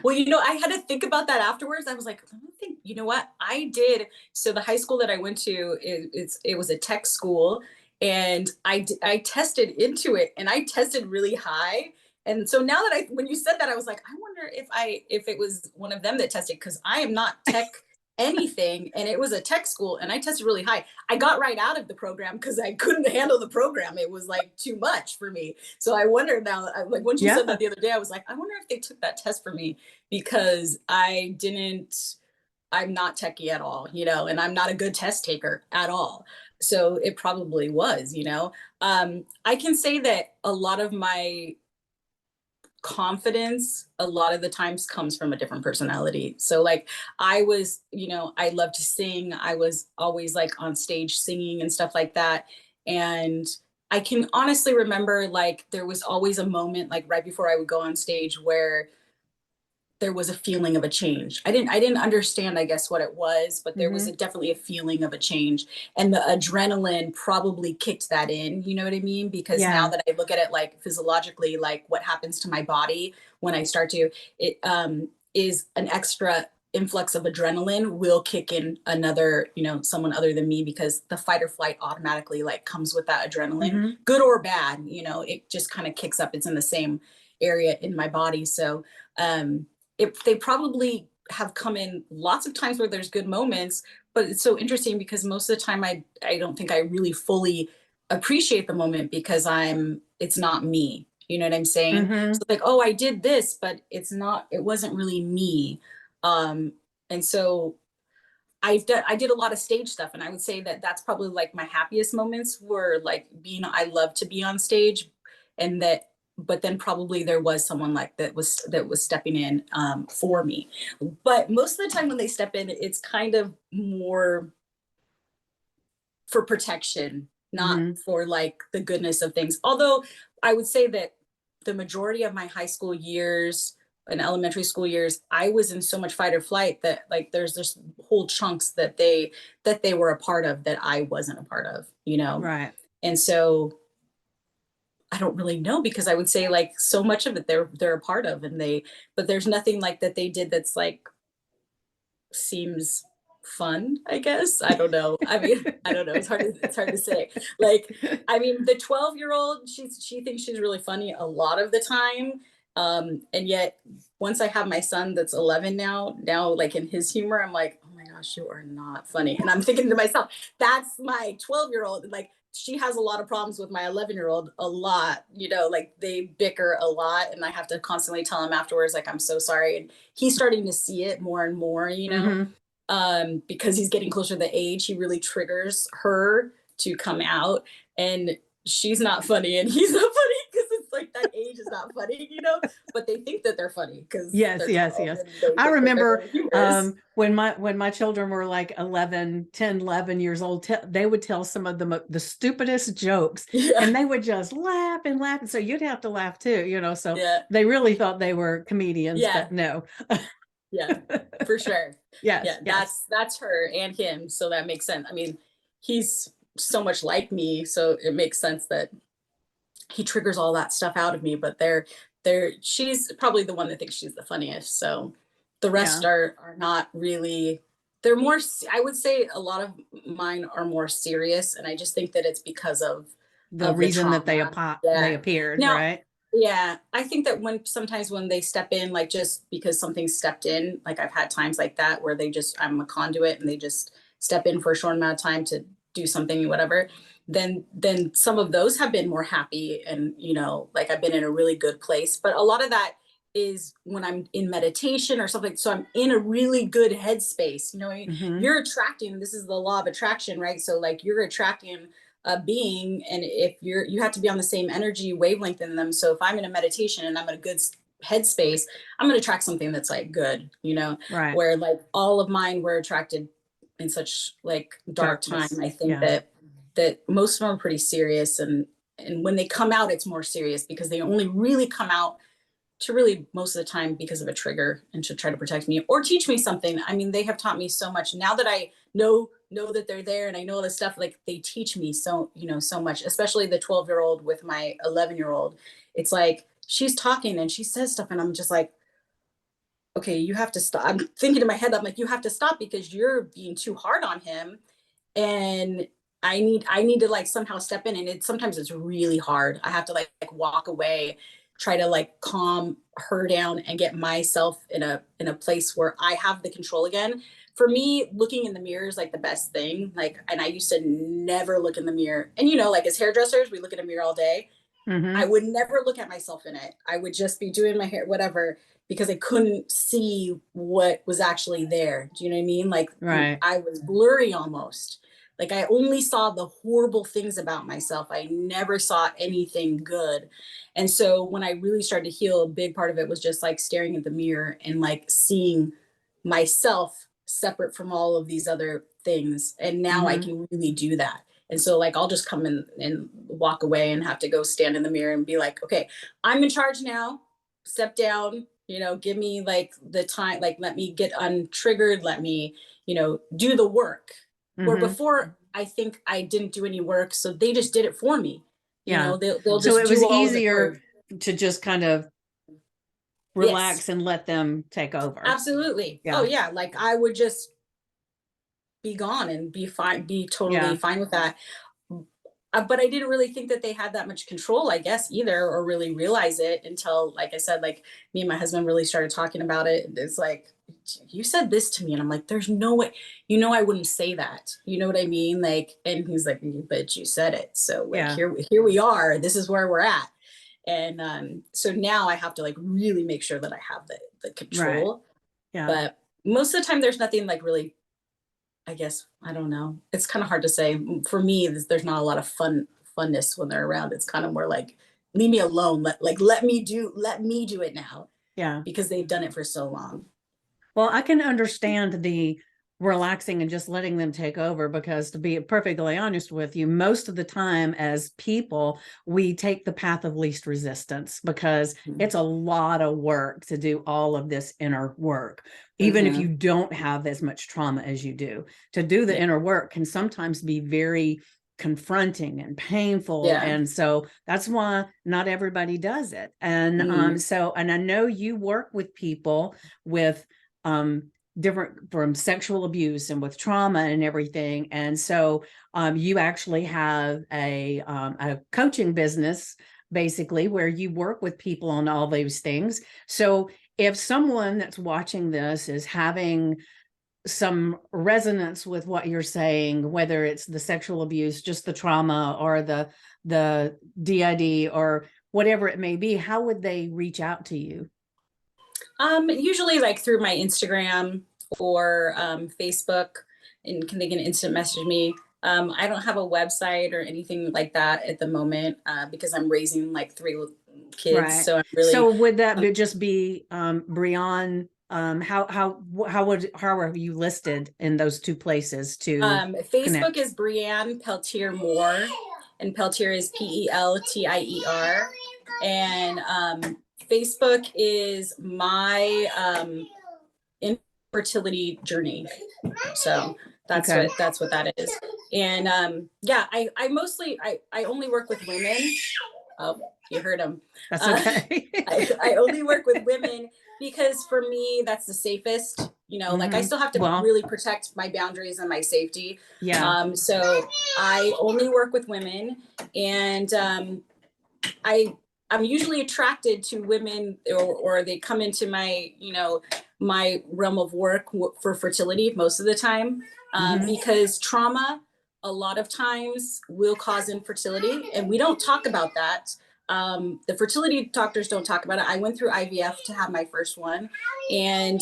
Well, I had to think about that afterwards. I was like, I don't think, what I did. So the high school that I went to, it was a tech school, and I tested into it, and I tested really high. And so now that when you said that, I was like, I wonder if it was one of them that tested, because I am not tech anything, and it was a tech school, and I tested really high. I got right out of the program because I couldn't handle the program. It was like too much for me. So I wonder now, like once you said Yeah. that the other day, I was like, I wonder if they took that test for me, because I'm not techie at all, and I'm not a good test taker at all. So it probably was. I can say that a lot of my confidence a lot of the times comes from a different personality. So like I was, I love to sing. I was always like on stage singing and stuff like that. And I can honestly remember like there was always a moment like right before I would go on stage where there was a feeling of a change. I didn't understand, I guess, what it was, but there was Mm-hmm. definitely a feeling of a change. And the adrenaline probably kicked that in, you know what I mean? Because now Yeah. that I look at it like physiologically, like what happens to my body when I start to, it is an extra influx of adrenaline will kick in another, someone other than me, because the fight or flight automatically like comes with that adrenaline, good or bad, it just kind of kicks up. It's in the same area in my body. So they probably have come in lots of times where there's good moments, but it's so interesting because most of the time I don't think I really fully appreciate the moment because it's not me. You know what I'm saying? So like, oh, I did this, but it wasn't really me. And so I did a lot of stage stuff, and I would say that that's probably like my happiest moments were like I love to be on stage, and but then probably there was someone like that was stepping in for me. But most of the time when they step in, it's kind of more for protection, not for like the goodness of things. Although I would say that the majority of my high school years and elementary school years, I was in so much fight or flight that like there's just whole chunks that they were a part of that I wasn't a part of, Right. And so I don't really know, because I would say like so much of it they're a part of, but there's nothing like that they did that's like seems fun, I guess. I don't know. I mean, I don't know. It's hard to say. Like, I mean, the 12-year-old, she thinks she's really funny a lot of the time. And yet once I have my son that's 11 now like in his humor, I'm like, oh my gosh, you are not funny. And I'm thinking to myself, that's my 12-year-old. Like, she has a lot of problems with my 11-year-old, a lot, like they bicker a lot, and I have to constantly tell him afterwards, like, I'm so sorry. And he's starting to see it more and more, because he's getting closer to the age, he really triggers her to come out, and she's not funny and he's not funny, because it's like that age is not funny, but they think that they're funny because yes. I remember when my children were like 10, 11 years old, they would tell some of the stupidest jokes, and they would just laugh and laugh, and so you'd have to laugh too, so they really thought they were comedians, but no. Yeah, for sure. Yes. That's her and him, so that makes sense. I mean, he's so much like me, so it makes sense that he triggers all that stuff out of me. But she's probably the one that thinks she's the funniest. So the rest are not really. They're more. I would say a lot of mine are more serious, and I just think that it's because of the reason that they appeared, now, right? Yeah, I think that sometimes when they step in, like just because something stepped in, like I've had times like that where I'm a conduit and they just step in for a short amount of time to do something, whatever. Then some of those have been more happy, and like I've been in a really good place. But a lot of that is when I'm in meditation or something. So I'm in a really good headspace. You're attracting. This is the law of attraction, right? So like you're attracting a being, and if you have to be on the same energy wavelength in them. So if I'm in a meditation and I'm in a good headspace, I'm going to attract something that's like good, right? Where like all of mine were attracted in such like dark time. I think that most of them are pretty serious, and when they come out, it's more serious because they only really come out to really most of the time because of a trigger and to try to protect me or teach me something. I mean, they have taught me so much now that I know that they're there, and I know all this stuff. Like they teach me so much, especially the 12-year-old with my 11-year-old. It's like she's talking and she says stuff, and I'm just like, okay, you have to stop. I'm thinking in my head, I'm like, you have to stop because you're being too hard on him, and I need to like somehow step in. And sometimes it's really hard. I have to like walk away, try to like calm her down and get myself in a place where I have the control again. For me, looking in the mirror is like the best thing. Like, and I used to never look in the mirror. And like as hairdressers, we look in a mirror all day. I would never look at myself in it. I would just be doing my hair, whatever, because I couldn't see what was actually there. Do you know what I mean? Like I was blurry almost. Like I only saw the horrible things about myself. I never saw anything good. And so when I really started to heal, a big part of it was just like staring at the mirror and like seeing myself separate from all of these other things. And now I can really do that. And so like I'll just come in and walk away and have to go stand in the mirror and be like, okay, I'm in charge now. Step down, give me like the time, like let me get untriggered, let me, do the work. Where before I think I didn't do any work, so they just did it for me. They'll just so it was do all easier to just kind of Yes, relax and let them take over. absolutely. Oh Yeah. yeah, like I would just be gone and be fine, be totally Yeah. fine with that. But I didn't really think that they had that much control, I guess, either, or really realize it until, like I said, like me and my husband really started talking about it. It's like, you said this to me. And I'm like, there's no way, I wouldn't say that. You know what I mean? Like, and he's like, but you said it. So like, Yeah. here we are. This is where we're at. And so now I have to like really make sure that I have the Right. control. Yeah. But most of the time, there's nothing like really, I guess, I don't know. It's kind of hard to say. For me, there's not a lot of funness when they're around. It's kind of more like, leave me alone. Let me do it now, Yeah. because they've done it for so long. Well, I can understand the relaxing and just letting them take over, because to be perfectly honest with you, most of the time as people, we take the path of least resistance, because it's a lot of work to do all of this inner work. Even if you Mm-hmm. don't have as much trauma as you do, to do the Yeah. inner work can sometimes be very confronting and painful. Yeah. And so that's why not everybody does it. And Mm-hmm. and I know you work with people with um, different, from sexual abuse and with trauma and everything. And so you actually have a coaching business, basically, where you work with people on all those things. So if someone that's watching this is having some resonance with what you're saying, whether it's the sexual abuse, just the trauma, or the DID, or whatever it may be, how would they reach out to you? Usually like through my Instagram or Facebook, and they can instant message me. I don't have a website or anything like that at the moment, because I'm raising like three kids. Right. So I'm really, So would that be just be Breanne? How are you listed in those two places to Facebook connect? is Breanne Peltier Moore, and Peltier is Peltier. And Facebook is my infertility journey. So Okay, that's what that is. And yeah, I mostly I only work with women. Oh, you heard him. that's Uh, okay. I only work with women because for me that's the safest. Like I Hmm. still have to Well, really protect my boundaries and my safety. yeah. So I only work with women, and I I'm usually attracted to women, or they come into my my realm of work for fertility most of the time, Hmm. because trauma a lot of times will cause infertility, and we don't talk about that. The fertility doctors don't talk about it. I went through IVF to have my first one, and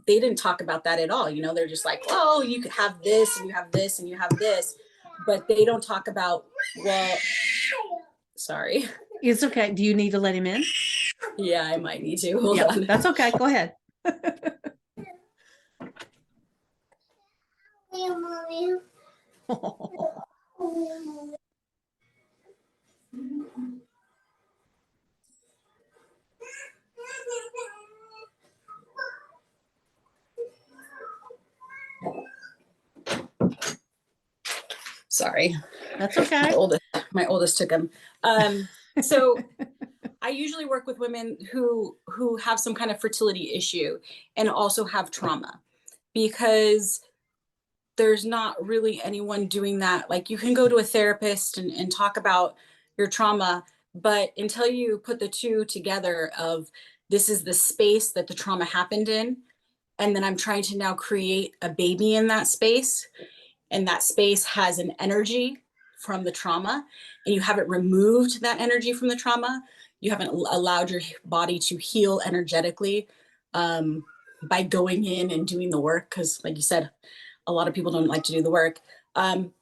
they didn't talk about that at all. They're just like, oh, you could have this, and you have this, and you have this, but they don't talk about, well, sorry. It's okay. Do you need to let him in? Yeah, I might need to. Hold Yeah, on. that's okay. Go ahead. Sorry. That's My okay. oldest, my oldest took him. So I usually work with women who have some kind of fertility issue and also have trauma, because there's not really anyone doing that. Like, you can go to a therapist and talk about your trauma, but until you put the two together of, this is the space that the trauma happened in, and then I'm trying to now create a baby in that space, and that space has an energy from the trauma, and you haven't removed that energy from the trauma, you haven't allowed your body to heal energetically, by going in and doing the work, because like you said, a lot of people don't like to do the work.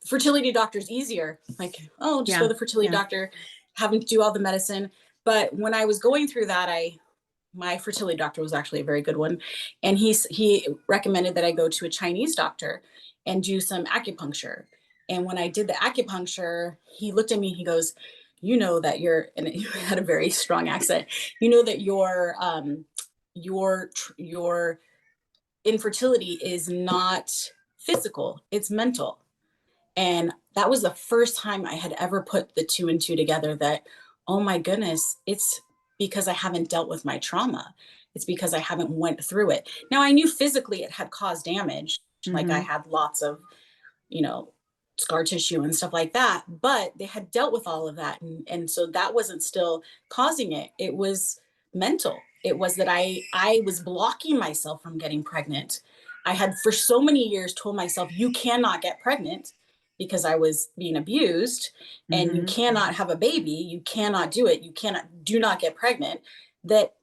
Fertility doctor's easier, like, oh, just go Yeah, to the fertility yeah. doctor, have them do all the medicine. But when I was going through that, my fertility doctor was actually a very good one, and he recommended that I go to a Chinese doctor and do some acupuncture. And when I did the acupuncture, he looked at me and he goes, that you're, and he had a very strong accent, that your infertility is not physical, it's mental. And that was the first time I had ever put the two and two together, that, oh my goodness, because I haven't dealt with my trauma. It's because I haven't went through it. Now I knew physically it had caused damage. Like I Mm-hmm. had lots of, you know, scar tissue and stuff like that, but they had dealt with all of that. And so that wasn't still causing it. It was mental. It was that I was blocking myself from getting pregnant. I had for so many years told myself, you cannot get pregnant because I was being abused, and you Mm-hmm. cannot have a baby. You cannot do it. You cannot, do not get pregnant. That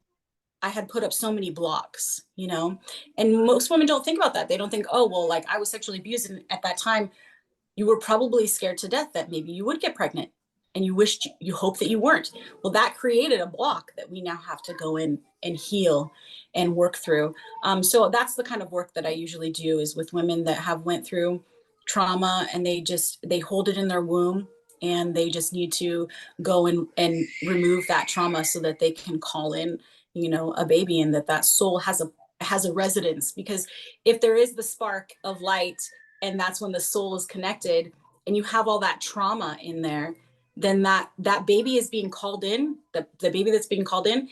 I had put up so many blocks, you know? And most women don't think about that. They don't think, oh, well, like I was sexually abused. And at that time, you were probably scared to death that maybe you would get pregnant, and you wished, you hoped that you weren't. Well, that created a block that we now have to go in and heal and work through. So that's the kind of work that I usually do, is with women that have went through trauma, and they hold it in their womb, and they just need to go and remove that trauma so that they can call in, you know, a baby, and that that soul has a residence. Because if there is the spark of light, and that's when the soul is connected, and you have all that trauma in there, then that baby is being called in. The baby that's being called in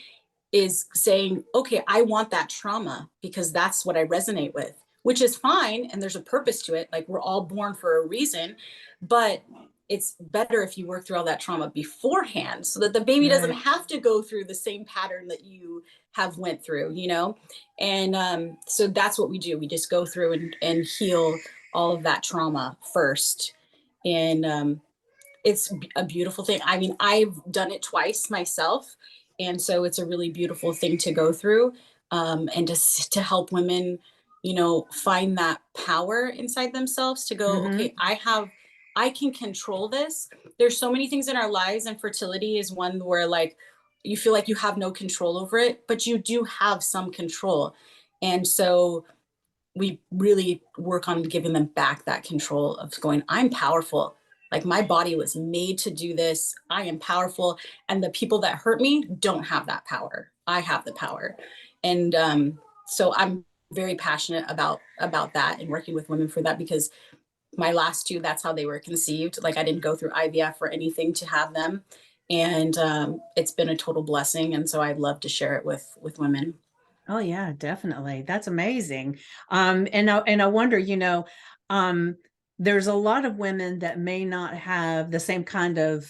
is saying, okay, I want that trauma because that's what I resonate with, which is fine. And there's a purpose to it. Like we're all born for a reason, but it's better if you work through all that trauma beforehand so that the baby doesn't Right. have to go through the same pattern that you have went through, you know? And so that's what we do. We just go through and heal all of that trauma first. And it's a beautiful thing. I mean, I've done it twice myself, and so it's a really beautiful thing to go through, and to help women, you know, find that power inside themselves to go, Mm-hmm. okay, I can control this. There's so many things in our lives, and fertility is one where like you feel like you have no control over it, but you do have some control. And so we really work on giving them back that control of going, I'm powerful. Like my body was made to do this. I am powerful. And the people that hurt me don't have that power. I have the power. And so I'm very passionate about that and working with women for that, because my last two, that's how they were conceived. Like I didn't go through IVF or anything to have them. And it's been a total blessing. And so I'd love to share it with women. Oh yeah, definitely. That's amazing. And I wonder, um, there's a lot of women that may not have the same kind of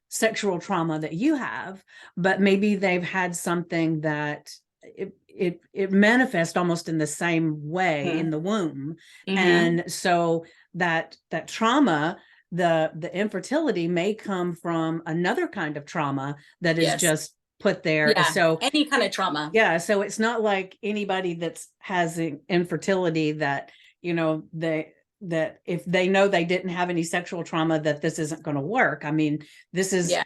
sexual trauma that you have, but maybe they've had something that it manifests almost in the same way in Mm-hmm. the womb. Mm-hmm. And so that trauma, the infertility may come from another kind of trauma that is Yes. just put there. Yeah. So Any kind of trauma. yeah, so it's not like anybody that's has infertility that, they that if they know they didn't have any sexual trauma that this isn't going to work. I mean, this is, Yeah.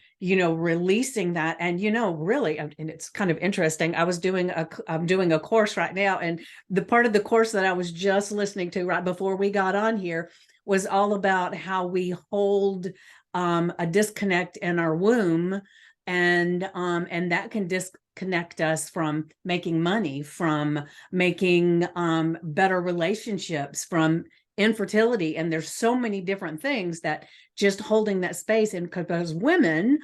releasing that. And really, and it's kind of interesting. I'm doing a course right now, and the part of the course that I was just listening to right before we got on here was all about how we hold a disconnect in our womb, and that can disconnect us from making money, from making better relationships, from infertility. And there's so many different things that just holding that space. And because women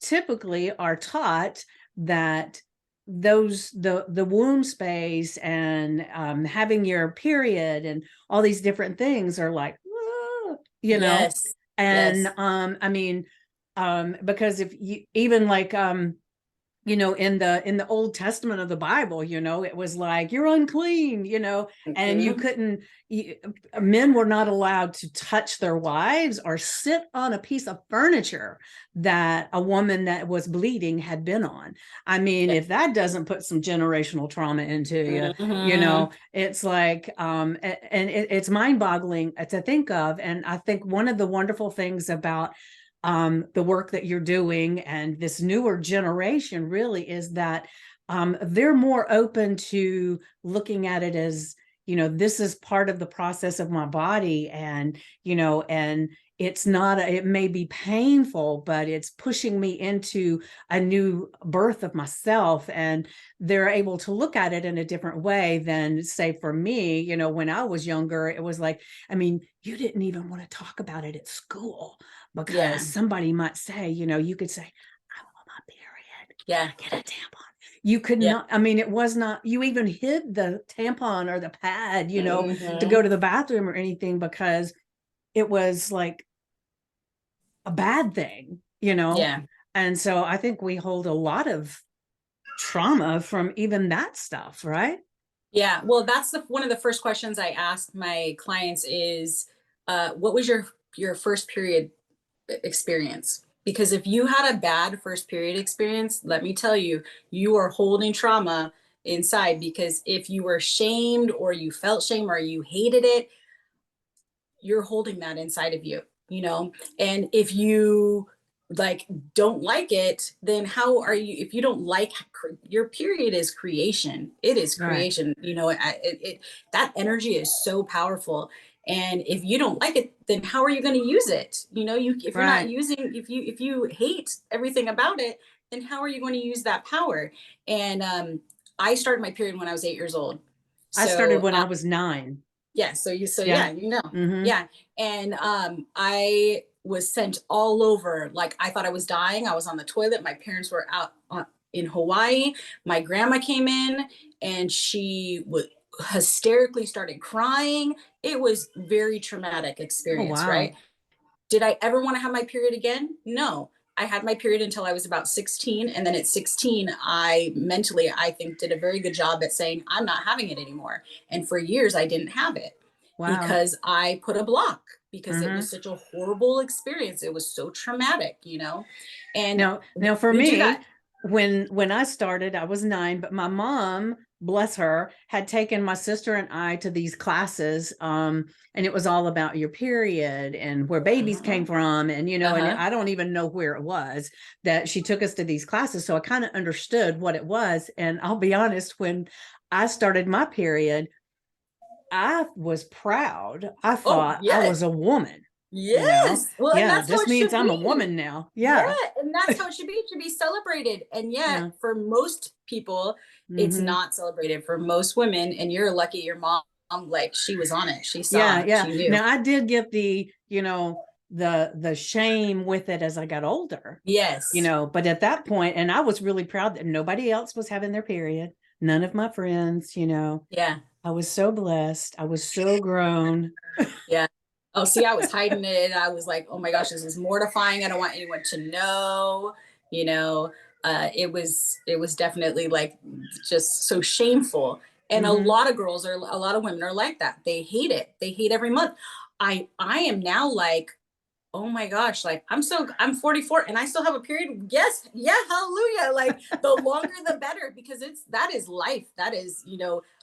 typically are taught that the womb space and having your period and all these different things are like, Yes. and Yes. I mean, because if you even like in the Old Testament of the Bible, it was like you're unclean, and you Mm-hmm. couldn't men were not allowed to touch their wives or sit on a piece of furniture that a woman that was bleeding had been on. I mean, Yeah. if that doesn't put some generational trauma into you, Mm-hmm. it's like and it's mind-boggling to think of. And I think one of the wonderful things about the work that you're doing and this newer generation really is that they're more open to looking at it as, this is part of the process of my body. And it's not, it may be painful, but it's pushing me into a new birth of myself. And they're able to look at it in a different way than, say, for me, when I was younger, it was like, I mean, you didn't even want to talk about it at school because Yeah. somebody might say, you could say, I'm on my period. Yeah. Get a tampon. You could Yeah. not, I mean, it was not, you even hid the tampon or the pad, to go Hmm. to the bathroom or anything because it was like a bad thing. Yeah. And so I think we hold a lot of trauma from even that stuff, right? Yeah. Well, that's one of the first questions I ask my clients is, what was your first period experience? Because if you had a bad first period experience, let me tell you, you are holding trauma inside, because if you were shamed or you felt shame or you hated it, you're holding that inside of you. And if you like don't like it, then how are you, if you don't like your period is creation, it is Right. creation, that energy is so powerful. And if you don't like it, then how are you going to use it? If you're not Right. using, if you hate everything about it, then how are you going to use that power? And I started my period when I was 8 years old. I started So when I was 9. yeah, so Yeah. yeah, Mm-hmm. yeah. And I was sent all over. Like, I thought I was dying. I was on the toilet. My parents were out in Hawaii. My grandma came in and she would hysterically started crying. It was very traumatic Oh, experience, right? wow. Did I ever want to have my period again? No. I had my period until I was about 16. And then at 16, I mentally, I think, did a very good job at saying, I'm not having it anymore. And for years, I didn't have it Wow. because I put a block, because it Mm-hmm. was such a horrible experience. It was so traumatic. And Now for we do that. me, when I started, I was 9, but my mom, bless her, had taken my sister and I to these classes, and it was all about your period and where babies came Uh-huh. from, and Uh-huh. I don't even know where it was that she took us to these classes, so I kind of understood what it was. And I'll be honest, when I started my period, I was proud. I Oh, thought I yes. was a woman. Yes. Well, and Yeah, that's how this it means should I'm a be. woman now. Yeah, Yeah. and that's how it should be. It should be celebrated. And yet, Yeah. for most people, it's Mm-hmm. not celebrated. For most women, and you're lucky your mom, like, she was on it. She Yeah, saw, yeah. she knew. Now I did get the shame with it as I got older, Yes. but at that point, and I was really proud that nobody else was having their period. None of my friends. Yeah. I was so blessed. I was so grown. Yeah. Oh, see, I was hiding it. I was like, oh my gosh, this is mortifying. I don't want anyone to know. You know, it was definitely like just so shameful. And Mm-hmm. a lot of women are like that. They hate it. They hate every month. I am now like, oh my gosh, like, I'm 44 and I still have a period. Yes, yeah, hallelujah. Like, the longer the better, because that is life. That is,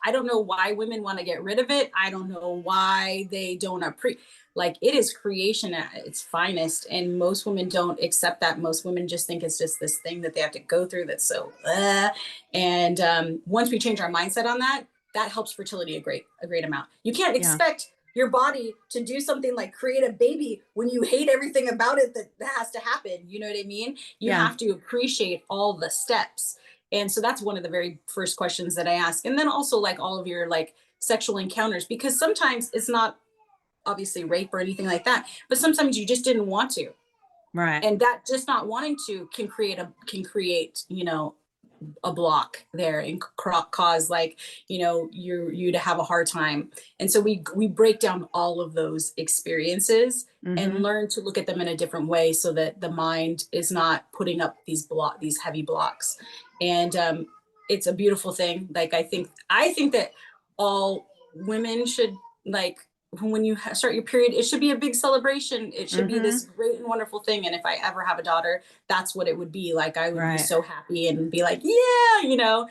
I don't know why women want to get rid of it. I don't know why they don't appreciate, like, it is creation at its finest. And most women don't accept that. Most women just think it's just this thing that they have to go through that's so and once we change our mindset on that, that helps fertility a great amount. You can't Yeah. expect your body to do something like create a baby when you hate everything about it that has to happen. You know what I mean? You Yeah. have to appreciate all the steps. And so that's one of the very first questions that I ask. And then also, like, all of your like sexual encounters, because sometimes it's not obviously rape or anything like that, but sometimes you just didn't want to. Right. And that just not wanting to can create a block there and cause, like, you to have a hard time. And so we break down all of those experiences and Mm-hmm. learn to look at them in a different way, so that the mind is not putting up these heavy blocks. And it's a beautiful thing. Like, I think that all women should, like, when you start your period, it should be a big celebration. It should be Mm-hmm. this great and wonderful thing. And if I ever have a daughter, that's what it would be like. I would be Right. so happy and be like, yeah.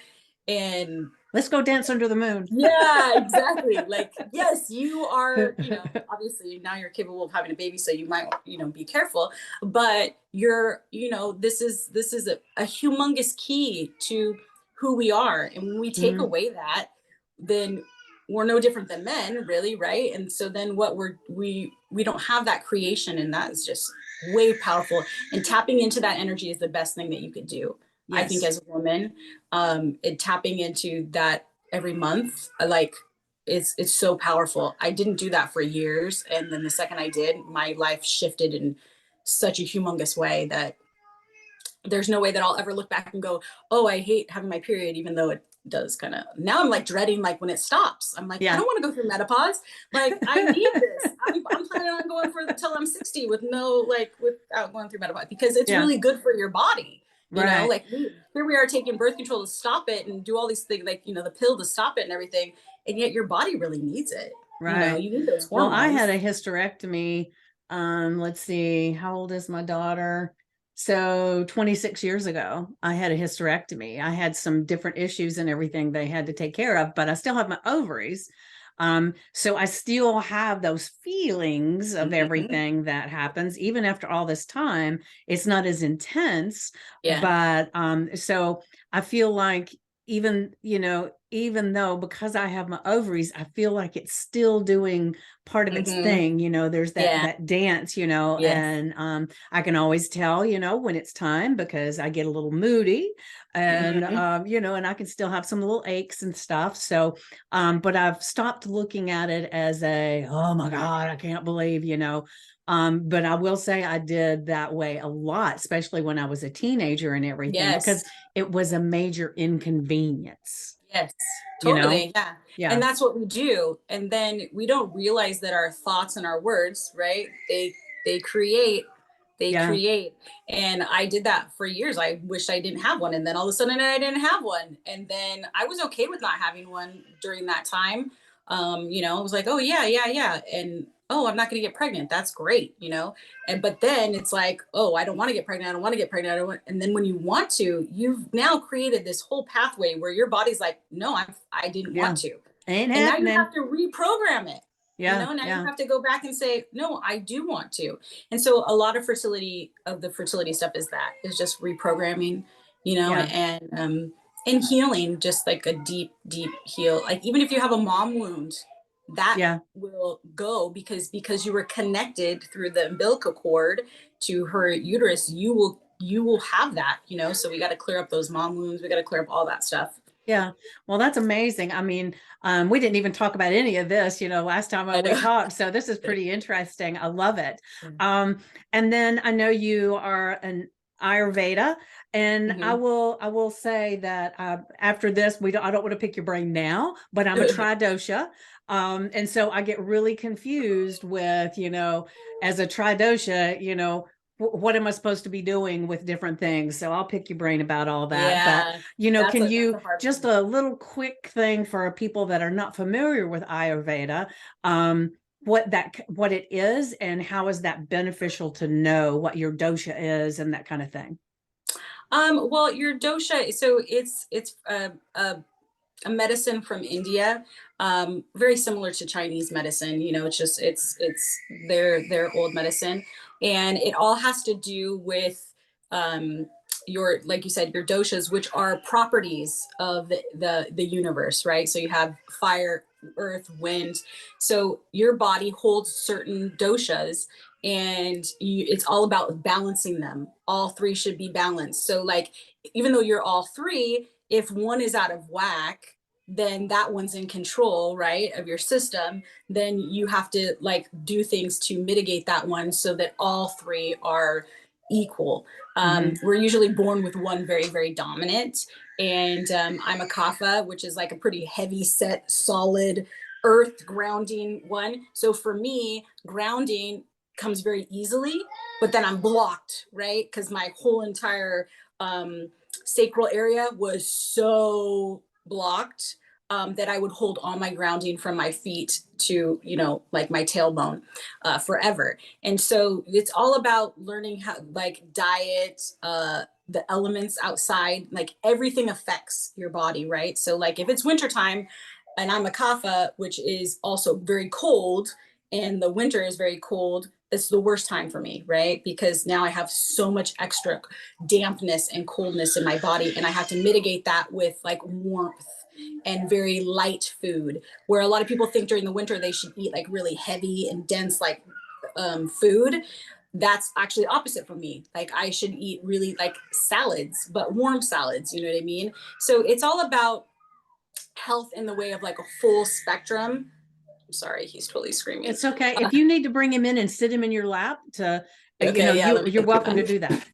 And Let's go dance under the moon. yeah, exactly. Like, yes, you are, obviously now you're capable of having a baby, so you might, be careful, but this is a humongous key to who we are. And when we take Mm-hmm. away that, then we're no different than men, really, right? And so then what we don't have that creation, and that is just way powerful. And tapping into that energy is the best thing that you could do, I think, Yes. as a woman. And tapping into that every month, like, it's so powerful. I didn't do that for years, and then the second I did, my life shifted in such a humongous way that there's no way that I'll ever look back and go, oh, I hate having my period, even though it does kind of, now I'm like dreading like when it stops. I'm like, I Yeah. don't want to go through menopause. Like I need this. I'm planning on going for till I'm 60 with no, like without going through menopause, because it's Yeah. really good for your body. You know, Right. like here we are taking birth control to stop it and do all these things, like, you know, the pill to stop it and everything. And yet your body really needs it. You know, Right. you need those Well, I had hormones. a hysterectomy. Let's see, how old is my daughter? So 26 years ago, I had a hysterectomy. I had some different issues and everything they had to take care of, but I still have my ovaries. So I still have those feelings of Mm-hmm. everything that happens, even after all this time. It's not as intense, Yeah. but so I feel like even, even though because I have my ovaries, I feel like it's still doing part of its Mm-hmm. thing. There's that Yeah. that dance, Yes. and I can always tell, when it's time, because I get a little moody, and Mm-hmm. and I can still have some little aches and stuff. So but I've stopped looking at it as a, oh my God, I can't believe, but I will say I did that way a lot, especially when I was a teenager and everything, because Yes. it was a major inconvenience, Yes, you know? totally. Yeah. And Yeah. that's what we do. And then we don't realize that our thoughts and our words, right? They create, they Yeah. create. And I did that for years. I wished I didn't have one. And then all of a sudden I didn't have one. And then I was okay with not having one during that time. I was like, oh yeah, yeah, yeah. And oh, I'm not gonna get pregnant. That's great, but then it's like, oh, I don't want to get pregnant. I don't want to get pregnant. I don't want. And then when you want to, you've now created this whole pathway where your body's like, no, I didn't want Yeah. to. Ain't And now you have happening. to reprogram it. Yeah. Now you Yeah. have to go back and say, no, I do want to. And so a lot of the fertility stuff is just reprogramming, Yeah. and healing, just like a deep, deep heal. Like even if you have a mom wound, that Yeah. will go because you were connected through the umbilical cord to her uterus. You will have that. So we got to clear up those mom wounds. We got to clear up all that stuff. Yeah. Well, that's amazing. I mean, we didn't even talk about any of this, last time I we know. talked. So this is pretty interesting. I love it. Um, and then I know you are an Ayurveda, and I Mm-hmm. will say that after this, I don't want to pick your brain now, but I'm a tridosha. And so I get really confused with, as a tridosha, what am I supposed to be doing with different things? So I'll pick your brain about all that. But Yeah, can that's you a hard just one. a little quick thing for people that are not familiar with Ayurveda, what it is and how is that beneficial to know what your dosha is and that kind of thing? Well, your dosha, so it's a medicine from India, very similar to Chinese medicine. It's their old medicine, and it all has to do with your, like you said, your doshas, which are properties of the universe, right? So you have fire, earth, wind. So your body holds certain doshas, and it's all about balancing them. All three should be balanced. So like, even though you're all three, if one is out of whack, then that one's in control, right, of your system. Then you have to like do things to mitigate that one so that all three are equal. Mm-hmm. We're usually born with one very, very dominant. And I'm a kapha, which is like a pretty heavy set, solid earth grounding one. So for me, grounding comes very easily, but then I'm blocked, right? Because my whole entire sacral area was so blocked that I would hold all my grounding from my feet to, like my tailbone forever. And so it's all about learning how, like diet, the elements outside, like everything affects your body, right? So like if it's wintertime and I'm a kapha, which is also very cold, and the winter is very cold, it's the worst time for me, right? Because now I have so much extra dampness and coldness in my body, and I have to mitigate that with like warmth and very light food. Where a lot of people think during the winter they should eat like really heavy and dense like food. That's actually opposite for me. Like I should eat really like salads, but warm salads, you know what I mean? So it's all about health in the way of like a full spectrum. I'm sorry, he's totally screaming. It's okay. If you need to bring him in and sit him in your lap to, Okay, yeah, let me you're put you welcome to on. do that.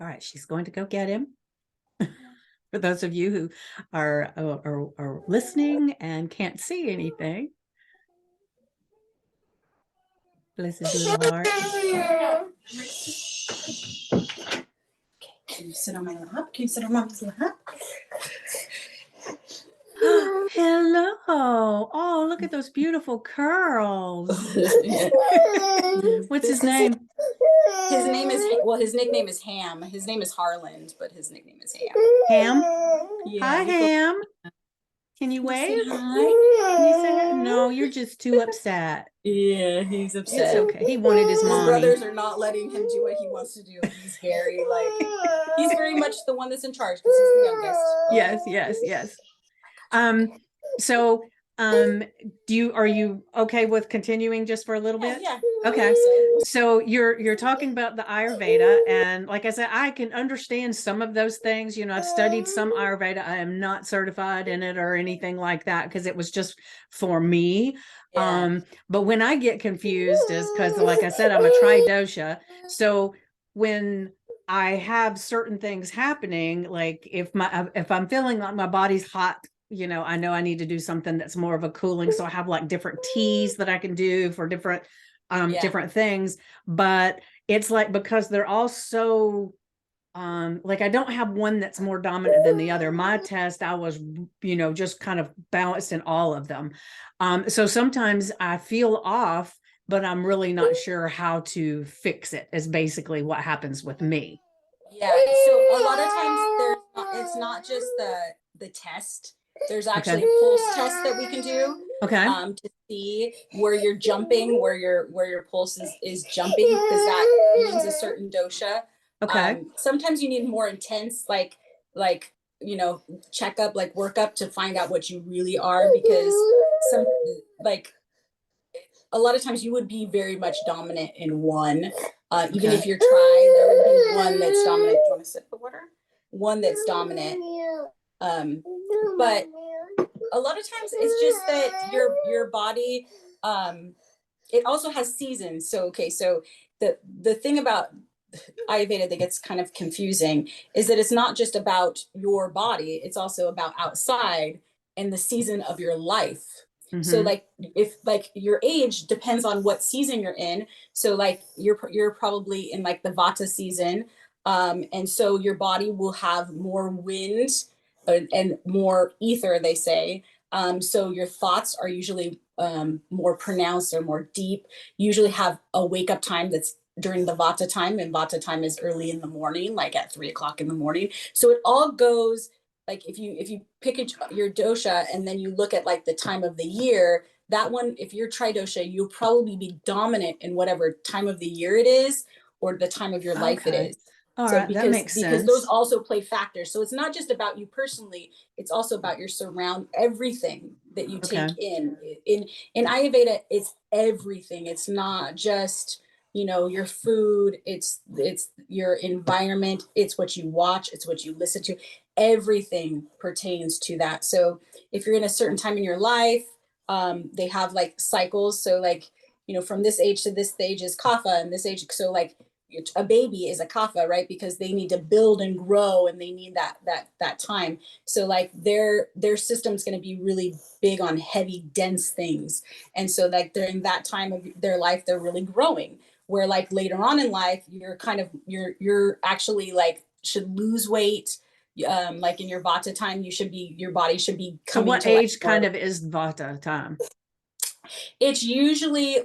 All right, she's going to go get him. For those of you who are listening and can't see anything. Bless his little heart. Okay, can you sit on my lap? Can you sit on Mommy's lap? Hello. Oh, look at those beautiful curls. What's his name? His name is, well, his nickname is Ham. His name is Harland, but his nickname is Ham. Ham? Yeah, Hi, Ham. Can you wave? Hi. Can you say hi? No, you're just too upset. Yeah, he's upset. It's okay. He wanted his mommy. His brothers are not letting him do what he wants to do. He's very he's very much the one that's in charge because he's the youngest. Yes. So are you okay with continuing just for a little bit? Yeah. Okay. So you're talking about the Ayurveda, and like I said, I can understand some of those things. I've studied some Ayurveda. I am not certified in it or anything like that because it was just for me. Yeah. But when I get confused is because, like I said, I'm a tridosha. So when I have certain things happening, like if I'm feeling like my body's hot, I know I need to do something that's more of a cooling. So I have like different teas that I can do for different things. But it's like, because they're all so like, I don't have one that's more dominant than the other. My test, I was, just kind of balanced in all of them. So sometimes I feel off, but I'm really not sure how to fix it, is basically what happens with me. Yeah. So a lot of times it's not just the test. There's actually a pulse test that we can do. Okay. To see where you're jumping, where your pulse is jumping, because that means a certain dosha. Okay. Sometimes you need more intense, like checkup, like workup to find out what you really are, because some like a lot of times you would be very much dominant in one. Even if you're there would be one that's dominant. Do you want to sip the water? One that's dominant. But a lot of times it's just that your body, it also has seasons. So the thing about Ayurveda that gets kind of confusing is that it's not just about your body, it's also about outside and the season of your life. Mm-hmm. So if your age depends on what season you're in. So you're probably in like the Vata season. And so your body will have more wind and more ether, they say. So your thoughts are usually more pronounced or more deep, usually have a wake up time that's during the Vata time, and Vata time is early in the morning, like at 3:00 in the morning. So it all goes, like if you pick your dosha and then you look at like the time of the year, that one, if you're tridosha, you'll probably be dominant in whatever time of the year it is or the time of your life it is. All right, that makes sense. Because those also play factors. So it's not just about you personally, it's also about your everything that you take in. In Ayurveda, it's everything. It's not just your food, it's your environment, it's what you watch, it's what you listen to. Everything pertains to that. So if you're in a certain time in your life, they have like cycles. So from this age to this age is kapha, and this age, so a baby is a kapha, right? Because they need to build and grow, and they need that time. So their system's going to be really big on heavy, dense things. And so during that time of their life, they're really growing. Where later on in life, you're actually should lose weight. In your Vata time, your body should be coming. So what age kind of is Vata time? It's usually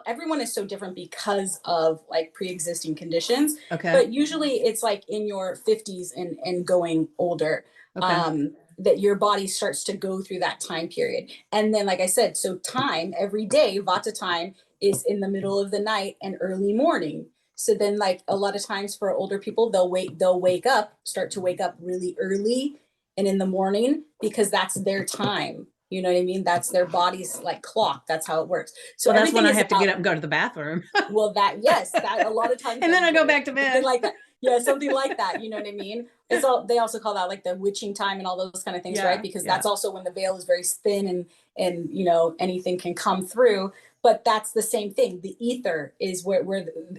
everyone is so different because of pre-existing conditions. Okay. But usually it's in your 50s and going older. Okay. That your body starts to go through that time period. And then, like I said, so time every day, Vata time is in the middle of the night and early morning. So then a lot of times for older people, start to wake up really early and in the morning, because that's their time. You know what I mean? That's their body's clock. That's how it works. So that's when I have to get up and go to the bathroom. Well, that a lot of times. And then I go back to bed. Something like that. Yeah, something like that. You know what I mean? They also call that the witching time and all those kind of things, right? Because that's also when the veil is very thin and anything can come through. but that's the same thing. The ether is where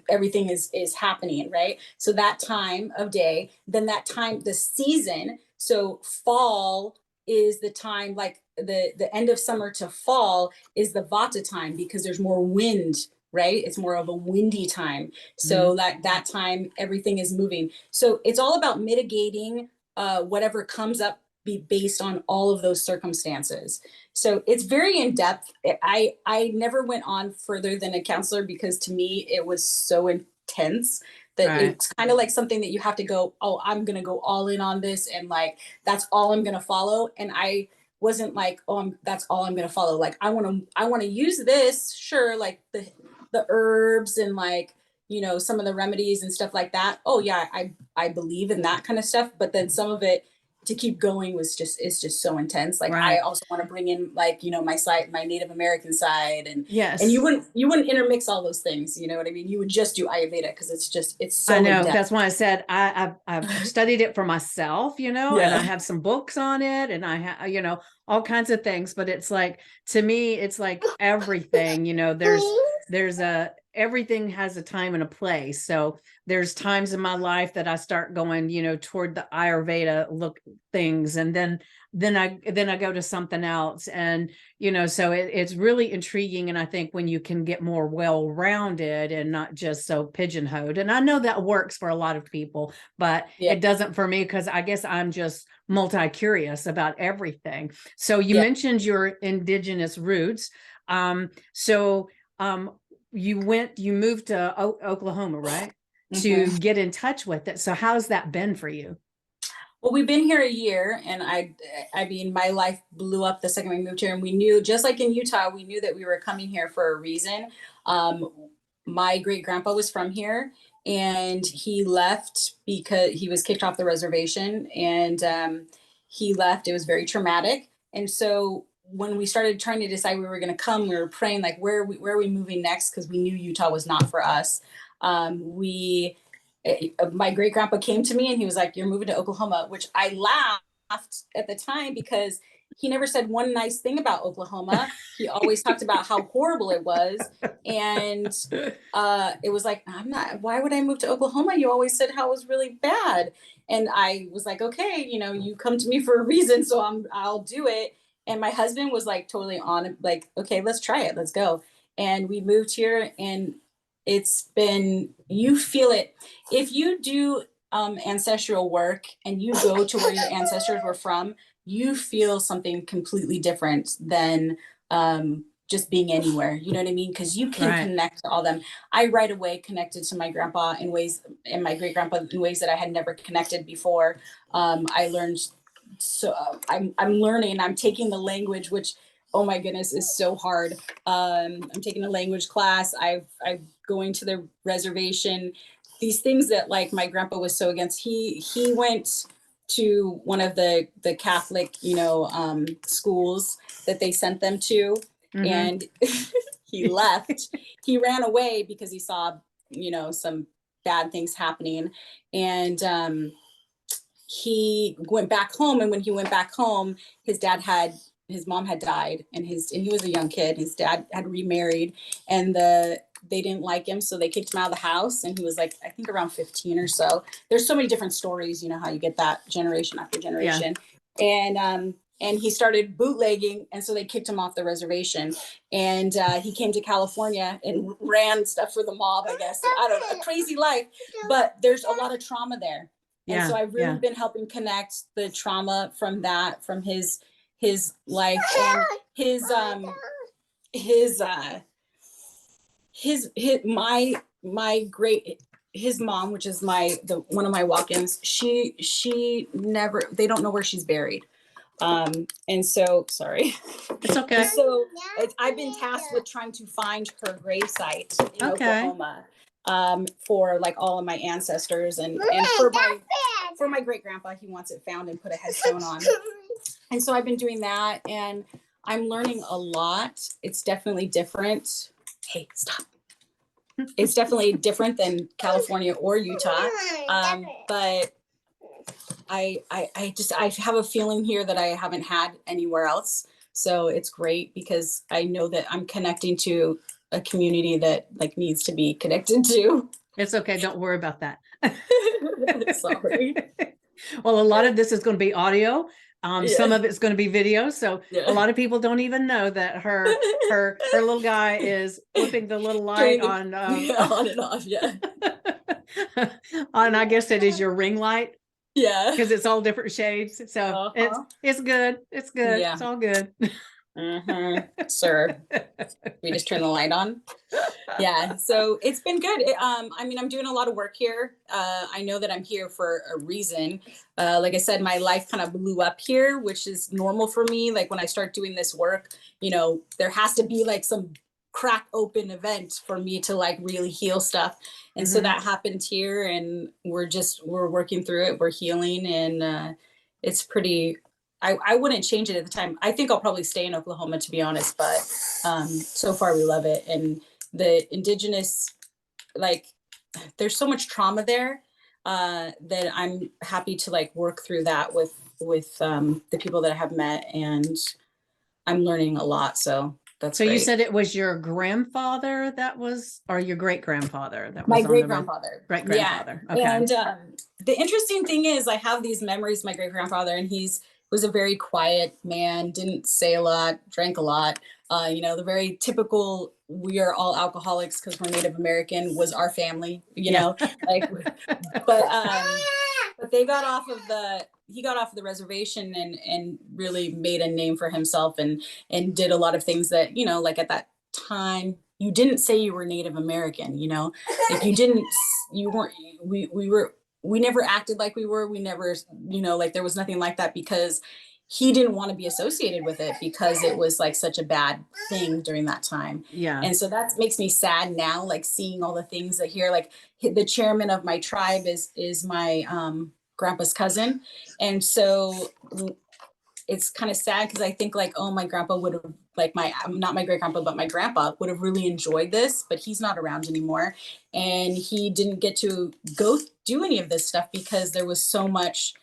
everything is happening, right? So that time of day, then that time, the season. So fall is the time, like the end of summer to fall is the vata time, because there's more wind, right? It's more of a windy time. So that time everything is moving. So it's all about mitigating whatever comes up, be based on all of those circumstances. So it's very in depth. I never went on further than a counselor, because to me it was so intense that Right. it's kind of like something that you have to go, oh, I'm going to go all in on this, and like that's all I'm going to follow. And I wasn't like, oh, that's all I'm going to follow. Like I want to use this, sure, like the herbs and like, you know, some of the remedies and stuff like that. Oh yeah, I believe in that kind of stuff, but then some of it to keep going was just, it's just so intense. Like I Right. also want to bring in, like, you know, my side, my Native American side, and Yes. you wouldn't intermix all those things, you know what I mean? You would just do Ayurveda, because it's just, it's I so in know. depth. That's why I said I've studied it for myself, you know, and I Yeah. have some books on it, and I have, you know, all kinds of things. But it's like, to me, it's like everything, you know, there's a everything has a time and a place. So there's times in my life that I start going, you know, toward the Ayurveda look things, and then I go to something else. And you know, so it's really intriguing. And I think when you can get more well-rounded and not just so pigeonholed, and I know that works for a lot of people, but Yeah. it doesn't for me, because I guess I'm just multi-curious about everything. So you Yeah. mentioned your indigenous roots. So you moved to Oklahoma, right? To Mhm. get in touch with it. So how's that been for you? Well, we've been here a year, and I mean, my life blew up the second we moved here, and we knew, just like in Utah, we knew that we were coming here for a reason. Um, my great grandpa was from here, and he left because he was kicked off the reservation, and he left. It was very traumatic, and so when we started trying to decide we were going to come, we were praying like, where are we moving next? Because we knew Utah was not for us. We My great grandpa came to me and he was like, "You're moving to Oklahoma," which I laughed at the time, because he never said one nice thing about Oklahoma. He always talked about how horrible it was. And it was like, I'm not, why would I move to Oklahoma? You always said how it was really bad. And I was like, okay, you know, you come to me for a reason, so I'll do it. And my husband was like totally on it, like, okay, let's try it, let's go. And we moved here, and it's been, you feel it if you do ancestral work and you go to where your ancestors were from. You feel something completely different than just being anywhere. You know what I mean? Because you can Right. connect to all them. I right away connected to my grandpa in ways, and my great grandpa in ways that I had never connected before. I learned, so I'm learning. I'm taking the language, which, oh my goodness, is so hard. I'm taking a language class. I'm going to the reservation. These things that, like, my grandpa was so against. He went to one of the Catholic, you know, schools that they sent them to, Mm-hmm. and he left. He ran away because he saw, you know, some bad things happening, and he went back home. And when he went back home, his mom had died, and he was a young kid. His dad had remarried, and they didn't like him, so they kicked him out of the house. And he was like, I think around 15 or so. There's so many different stories, you know, how you get that generation after generation. And he started bootlegging, and so they kicked him off the reservation. And he came to California and ran stuff for the mob, I guess. I don't know, a crazy life, but there's a lot of trauma there. And so Yeah. I've really Yeah. been helping connect the trauma from that, from his life, and his my great, his mom, which is the one of my walk-ins, she never, they don't know where she's buried. And so, sorry. It's And okay. so I've been tasked with trying to find her gravesite in Okay. Oklahoma, for like all of my ancestors, and for my great grandpa. He wants it found and put a headstone on. And so I've been doing that, and I'm learning a lot. It's definitely different. Hey, stop. It's definitely different than California or Utah. But I have a feeling here that I haven't had anywhere else. So it's great, because I know that I'm connecting to a community that like needs to be connected to. It's okay. Don't worry about that. Sorry. Well, a lot of this is going to be audio. Some Yeah. of it's going to be video. So a Yeah. lot of people don't even know that her little guy is flipping the little light on Yeah, on and off. Yeah. on, I guess it is your ring light, Yeah. because it's all different shades. So Uh-huh. it's good. It's good. Yeah. It's all good. Sir, we just turn the light on. Yeah, so it's been good. I mean, I'm doing a lot of work here. I know that I'm here for a reason. Like I said, my life kind of blew up here, which is normal for me. Like when I start doing this work, there has to be like some crack open event for me to like really heal stuff. And so that happened here, and we're working through it. We're healing, and it's pretty. I wouldn't change it at the time. I think I'll probably stay in Oklahoma, to be honest, but so far we love it. And the indigenous, like, there's so much trauma there that I'm happy to like work through that with the people that I have met, and I'm learning a lot. So that's So you great. said it was your grandfather that was, or your great grandfather that My was on great the grandfather. great Yeah. grandfather. Okay. And the interesting thing is, I have these memories of my great grandfather, and he was a very quiet man, didn't say a lot, drank a lot. The very typical, we are all alcoholics because we're Native American was our family, like, but he got off of the reservation and really made a name for himself, and did a lot of things that, like at that time, you didn't say you were Native American, like you weren't, we never acted like we were, we never, like there was nothing like that, because he didn't want to be associated with it, because it was like such a bad thing during that time. Yeah. And so that makes me sad now, like seeing all the things that here, like the chairman of my tribe is my grandpa's cousin. And so it's kind of sad, because I think like, oh, my grandpa would have, like, not my great grandpa, but my grandpa would have really enjoyed this, but he's not around anymore. And he didn't get to go do any of this stuff, because there was so much,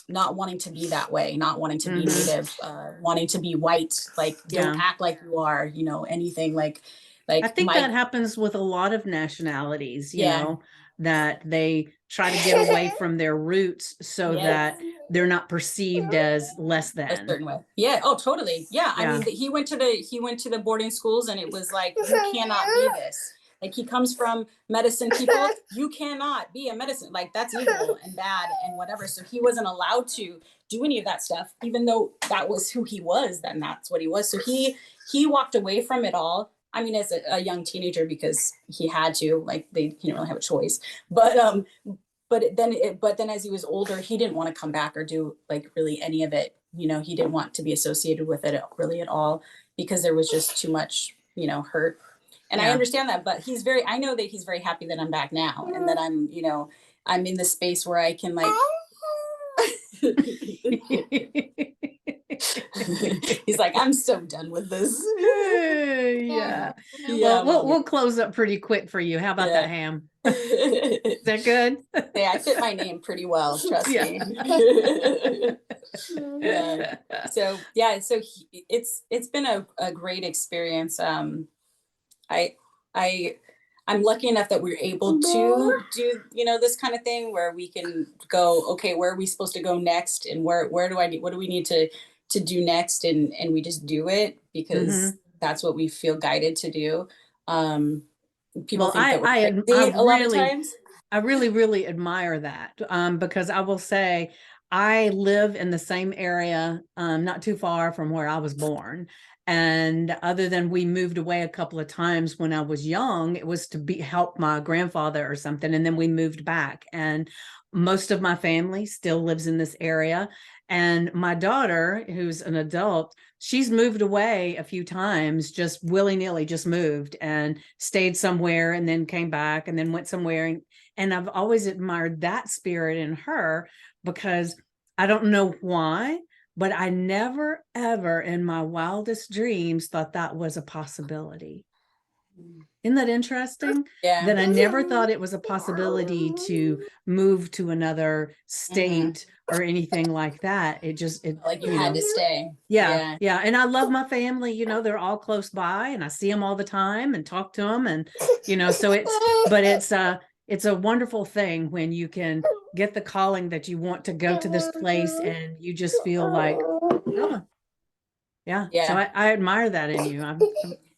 not wanting to be that way, not wanting to be Native, wanting to be white, like, don't act like you are, anything like I think that happens with a lot of nationalities, that they try to get away from their roots so that they're not perceived as less a than. certain way. Yeah. Oh, totally. Yeah. I mean, he went to the boarding schools, and it was like, you cannot be this. Like, he comes from medicine people. You cannot be a medicine. Like, that's evil and bad and whatever. So he wasn't allowed to do any of that stuff, even though that was who he was. Then that's what he was. So he walked away from it all. I mean, as a young teenager, because he had to. Like, they didn't really have a choice. But then as he was older, he didn't want to come back or do like really any of it. He didn't want to be associated with it really at all, because there was just too much, hurt. And I understand that, but I know that he's very happy that I'm back now, and that I'm in the space where I can like, he's like, I'm so done with this. Yeah. Well, we'll close up pretty quick for you. How about that, Ham? Is that good? Yeah, I fit my name pretty well. Trust me. Yeah. So it's been a great experience. I'm lucky enough that we're able to do, this kind of thing, where we can go, okay, where are we supposed to go next? And what do we need to do next? And we just do it, because that's what we feel guided to do. People think that we're crazy a lot of times. I really, really admire that, because I will say, I live in the same area, not too far from where I was born. And other than we moved away a couple of times when I was young, it was to help my grandfather or something. And then we moved back, and most of my family still lives in this area. And my daughter, who's an adult, she's moved away a few times, just willy-nilly, just moved and stayed somewhere, and then came back, and then went somewhere. And I've always admired that spirit in her, because I don't know why, but I never, ever in my wildest dreams thought that was a possibility. Isn't that interesting? Yeah. That I never thought it was a possibility to move to another state or anything like that. It just, Like you had to stay. yeah. And I love my family, they're all close by and I see them all the time and talk to them. And, so it's a wonderful thing when you can get the calling that you want to go to this place and you just feel like, oh, yeah. So I admire that in you.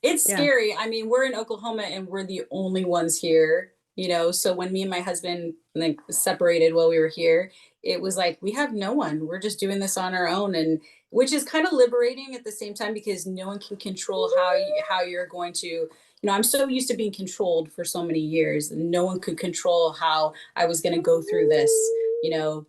It's Yeah. scary. I mean, we're in Oklahoma and we're the only ones here, so when me and my husband like separated while we were here, it was like we have no one. We're just doing this on our own, and which is kind of liberating at the same time because no one can control how you're going to. I'm so used to being controlled for so many years, and no one could control how I was going to go through this.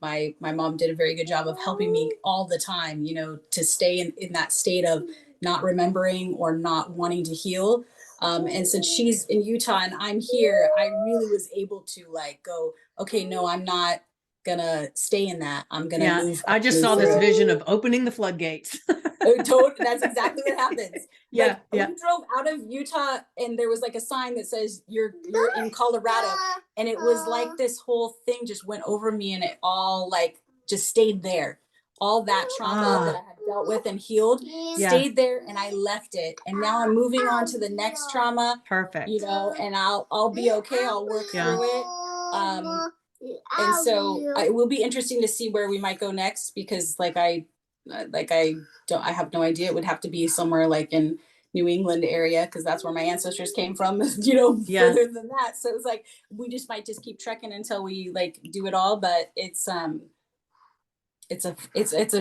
My mom did a very good job of helping me all the time, to stay in that state of not remembering or not wanting to heal. And since she's in Utah and I'm here, I really was able to like go, okay, no, I'm not gonna stay in that. I'm gonna move. I just saw this vision of opening the floodgates. That's exactly what happens. We drove out of Utah and there was like a sign that says you're in Colorado, and it was like this whole thing just went over me, and it all like just stayed there. All that trauma that I had dealt with and healed stayed there, and I left it. And now I'm moving on to the next trauma. Perfect. And I'll be okay. I'll work through it. And so it will be interesting to see where we might go next, because I have no idea. It would have to be somewhere like in New England area, because that's where my ancestors came from, further than that. So it's like we just might just keep trekking until we like do it all. But it's a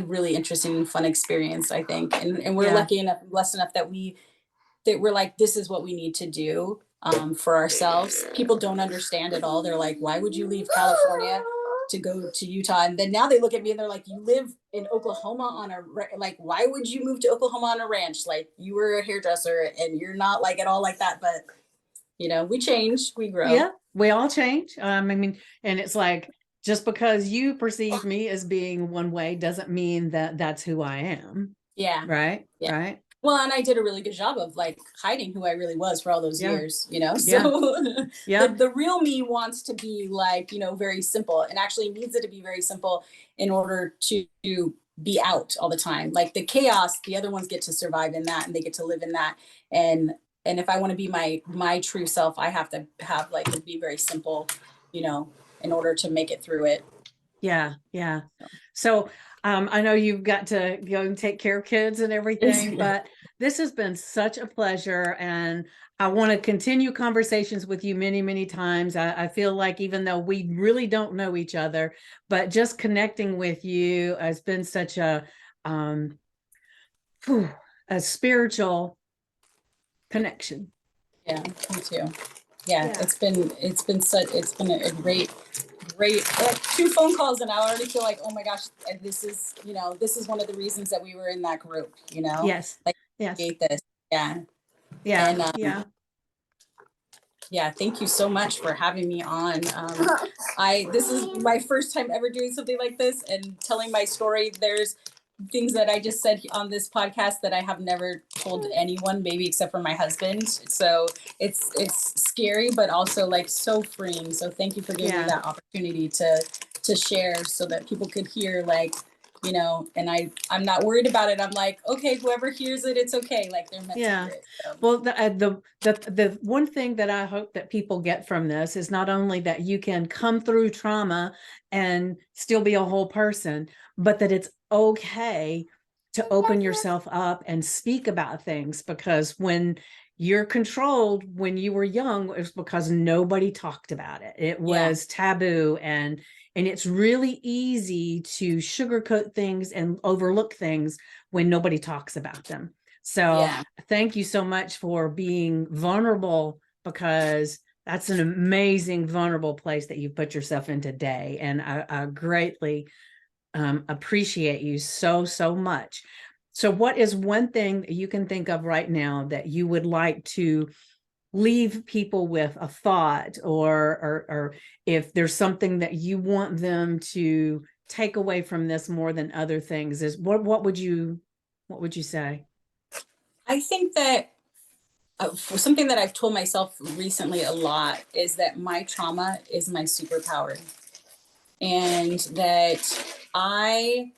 really interesting and fun experience, I think. And we're lucky enough, blessed enough that we're like, this is what we need to do for ourselves. People don't understand it all. They're like, why would you leave California to go to Utah? And then now they look at me and they're like, you live in Oklahoma like, why would you move to Oklahoma on a ranch? Like, you were a hairdresser and you're not like at all like that. But we change, we grow. Yeah, we all change. I mean, and it's like, just because you perceive me as being one way doesn't mean that that's who I am. Yeah. Right. Yeah. Right. Well, and I did a really good job of like hiding who I really was for all those years, so the real me wants to be like, very simple, and actually needs it to be very simple in order to be out all the time. Like the chaos, the other ones get to survive in that and they get to live in that. And if I want to be my true self, I have to have like to be very simple, in order to make it through it. Yeah. Yeah. So I know you've got to go and take care of kids and everything, but this has been such a pleasure. And I want to continue conversations with you many, many times. I feel like even though we really don't know each other, but just connecting with you has been such a spiritual connection. Yeah, me too. Yeah. It's been a great 2 phone calls, and I already feel like, oh my gosh, this is one of the reasons that we were in that group. Yes. Like, yes. Create this. Yeah. And, yeah. Thank you so much for having me on. This is my first time ever doing something like this and telling my story. There's things that I just said on this podcast that I have never told anyone, maybe except for my husband. So it's scary, but also like so freeing. So thank you for giving me that opportunity to share, so that people could hear, like, and I'm not worried about it. I'm like, okay, whoever hears it, it's okay. Like, they're meant to hear it. So. Well, the one thing that I hope that people get from this is not only that you can come through trauma and still be a whole person, but that it's okay to open yourself up and speak about things. Because when you're controlled when you were young, it was because nobody talked about it. It was taboo, and it's really easy to sugarcoat things and overlook things when nobody talks about them. So thank you so much for being vulnerable, because that's an amazing vulnerable place that you put yourself in today. And I greatly appreciate you so, so much. So what is one thing that you can think of right now that you would like to leave people with, a thought, or if there's something that you want them to take away from this more than other things, is what would you say? I think that something that I've told myself recently a lot is that my trauma is my superpower, and that I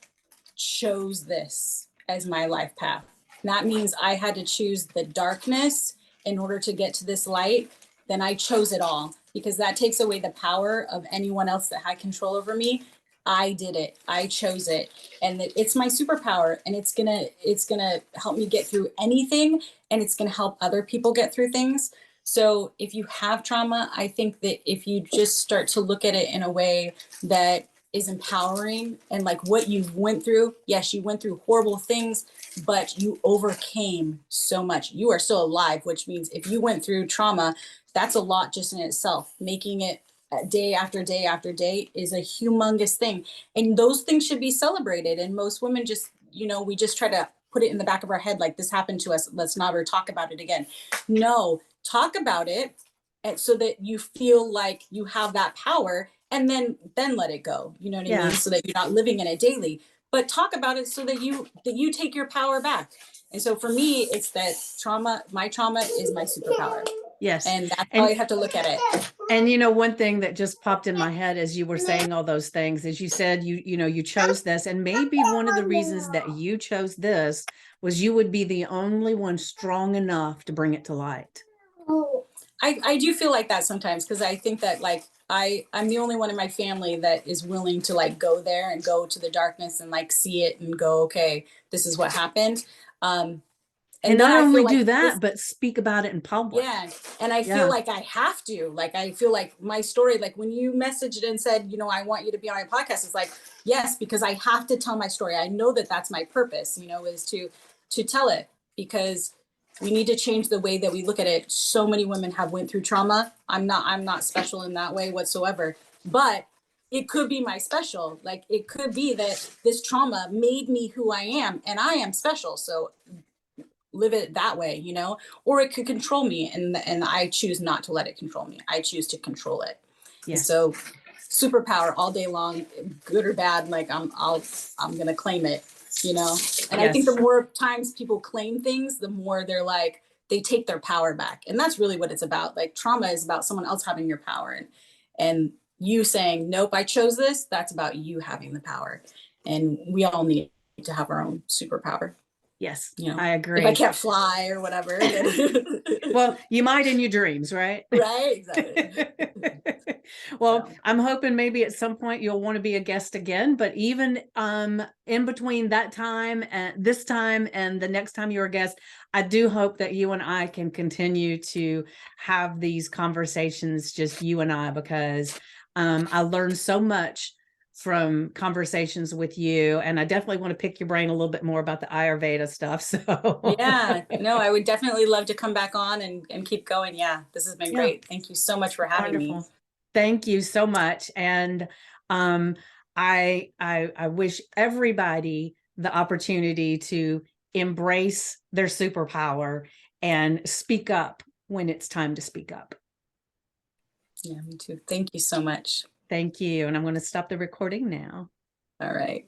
chose this as my life path. That means I had to choose the darkness in order to get to this light. Then I chose it all, because that takes away the power of anyone else that had control over me. I did it. I chose it. And it's my superpower, and it's gonna help me get through anything, and it's gonna help other people get through things. So if you have trauma, I think that if you just start to look at it in a way that is empowering, and like what you went through, yes, you went through horrible things, but you overcame so much. You are still alive, which means if you went through trauma, that's a lot just in itself. Making it day after day after day is a humongous thing, and those things should be celebrated. And most women just, we just try to put it in the back of our head, like, this happened to us, let's never talk about it again. No, talk about it, and so that you feel like you have that power, and then let it go, you know what I mean, so that you're not living in it daily. But talk about it so that you take your power back. And so for me, it's that my trauma is my superpower. Yes. And that's how I have to look at it. And one thing that just popped in my head as you were saying all those things is you said you chose this, and maybe one of the reasons that you chose this was you would be the only one strong enough to bring it to light. I do feel like that sometimes, because I think that, like, I'm the only one in my family that is willing to, like, go there and go to the darkness and, like, see it and go, okay, this is what happened. And then not I only feel do like that, but speak about it in public. yeah. And I feel like I have to, like, I feel like my story, like when you messaged and said, I want you to be on my podcast, it's like, yes, because I have to tell my story. I know that that's my purpose, is to tell it, because we need to change the way that we look at it. So many women have went through trauma. I'm not special in that way whatsoever, but it could be my special. Like, it could be that this trauma made me who I am, and I am special. So live it that way, or it could control me, and I choose not to let it control me. I choose to control it. Yes. So superpower all day long, good or bad, like I'm gonna claim it, and yes. I think the more times people claim things, the more they're like, they take their power back. And that's really what it's about. Like, trauma is about someone else having your power, and you saying, nope, I chose this. That's about you having the power. And we all need to have our own superpower. Yes, I agree. If I can't fly or whatever. Well, you might in your dreams, right? Right, exactly. Well, so I'm hoping maybe at some point you'll want to be a guest again, but even in between that time and this time and the next time you're a guest, I do hope that you and I can continue to have these conversations, just you and I, because I learned so much from conversations with you, and I definitely want to pick your brain a little bit more about the Ayurveda stuff. So yeah, no, I would definitely love to come back on and keep going. Yeah, this has been great. Thank you so much for having me. Thank you so much. And I wish everybody the opportunity to embrace their superpower and speak up when it's time to speak up. Yeah, me too. Thank you so much. Thank you. And I'm going to stop the recording now. All right.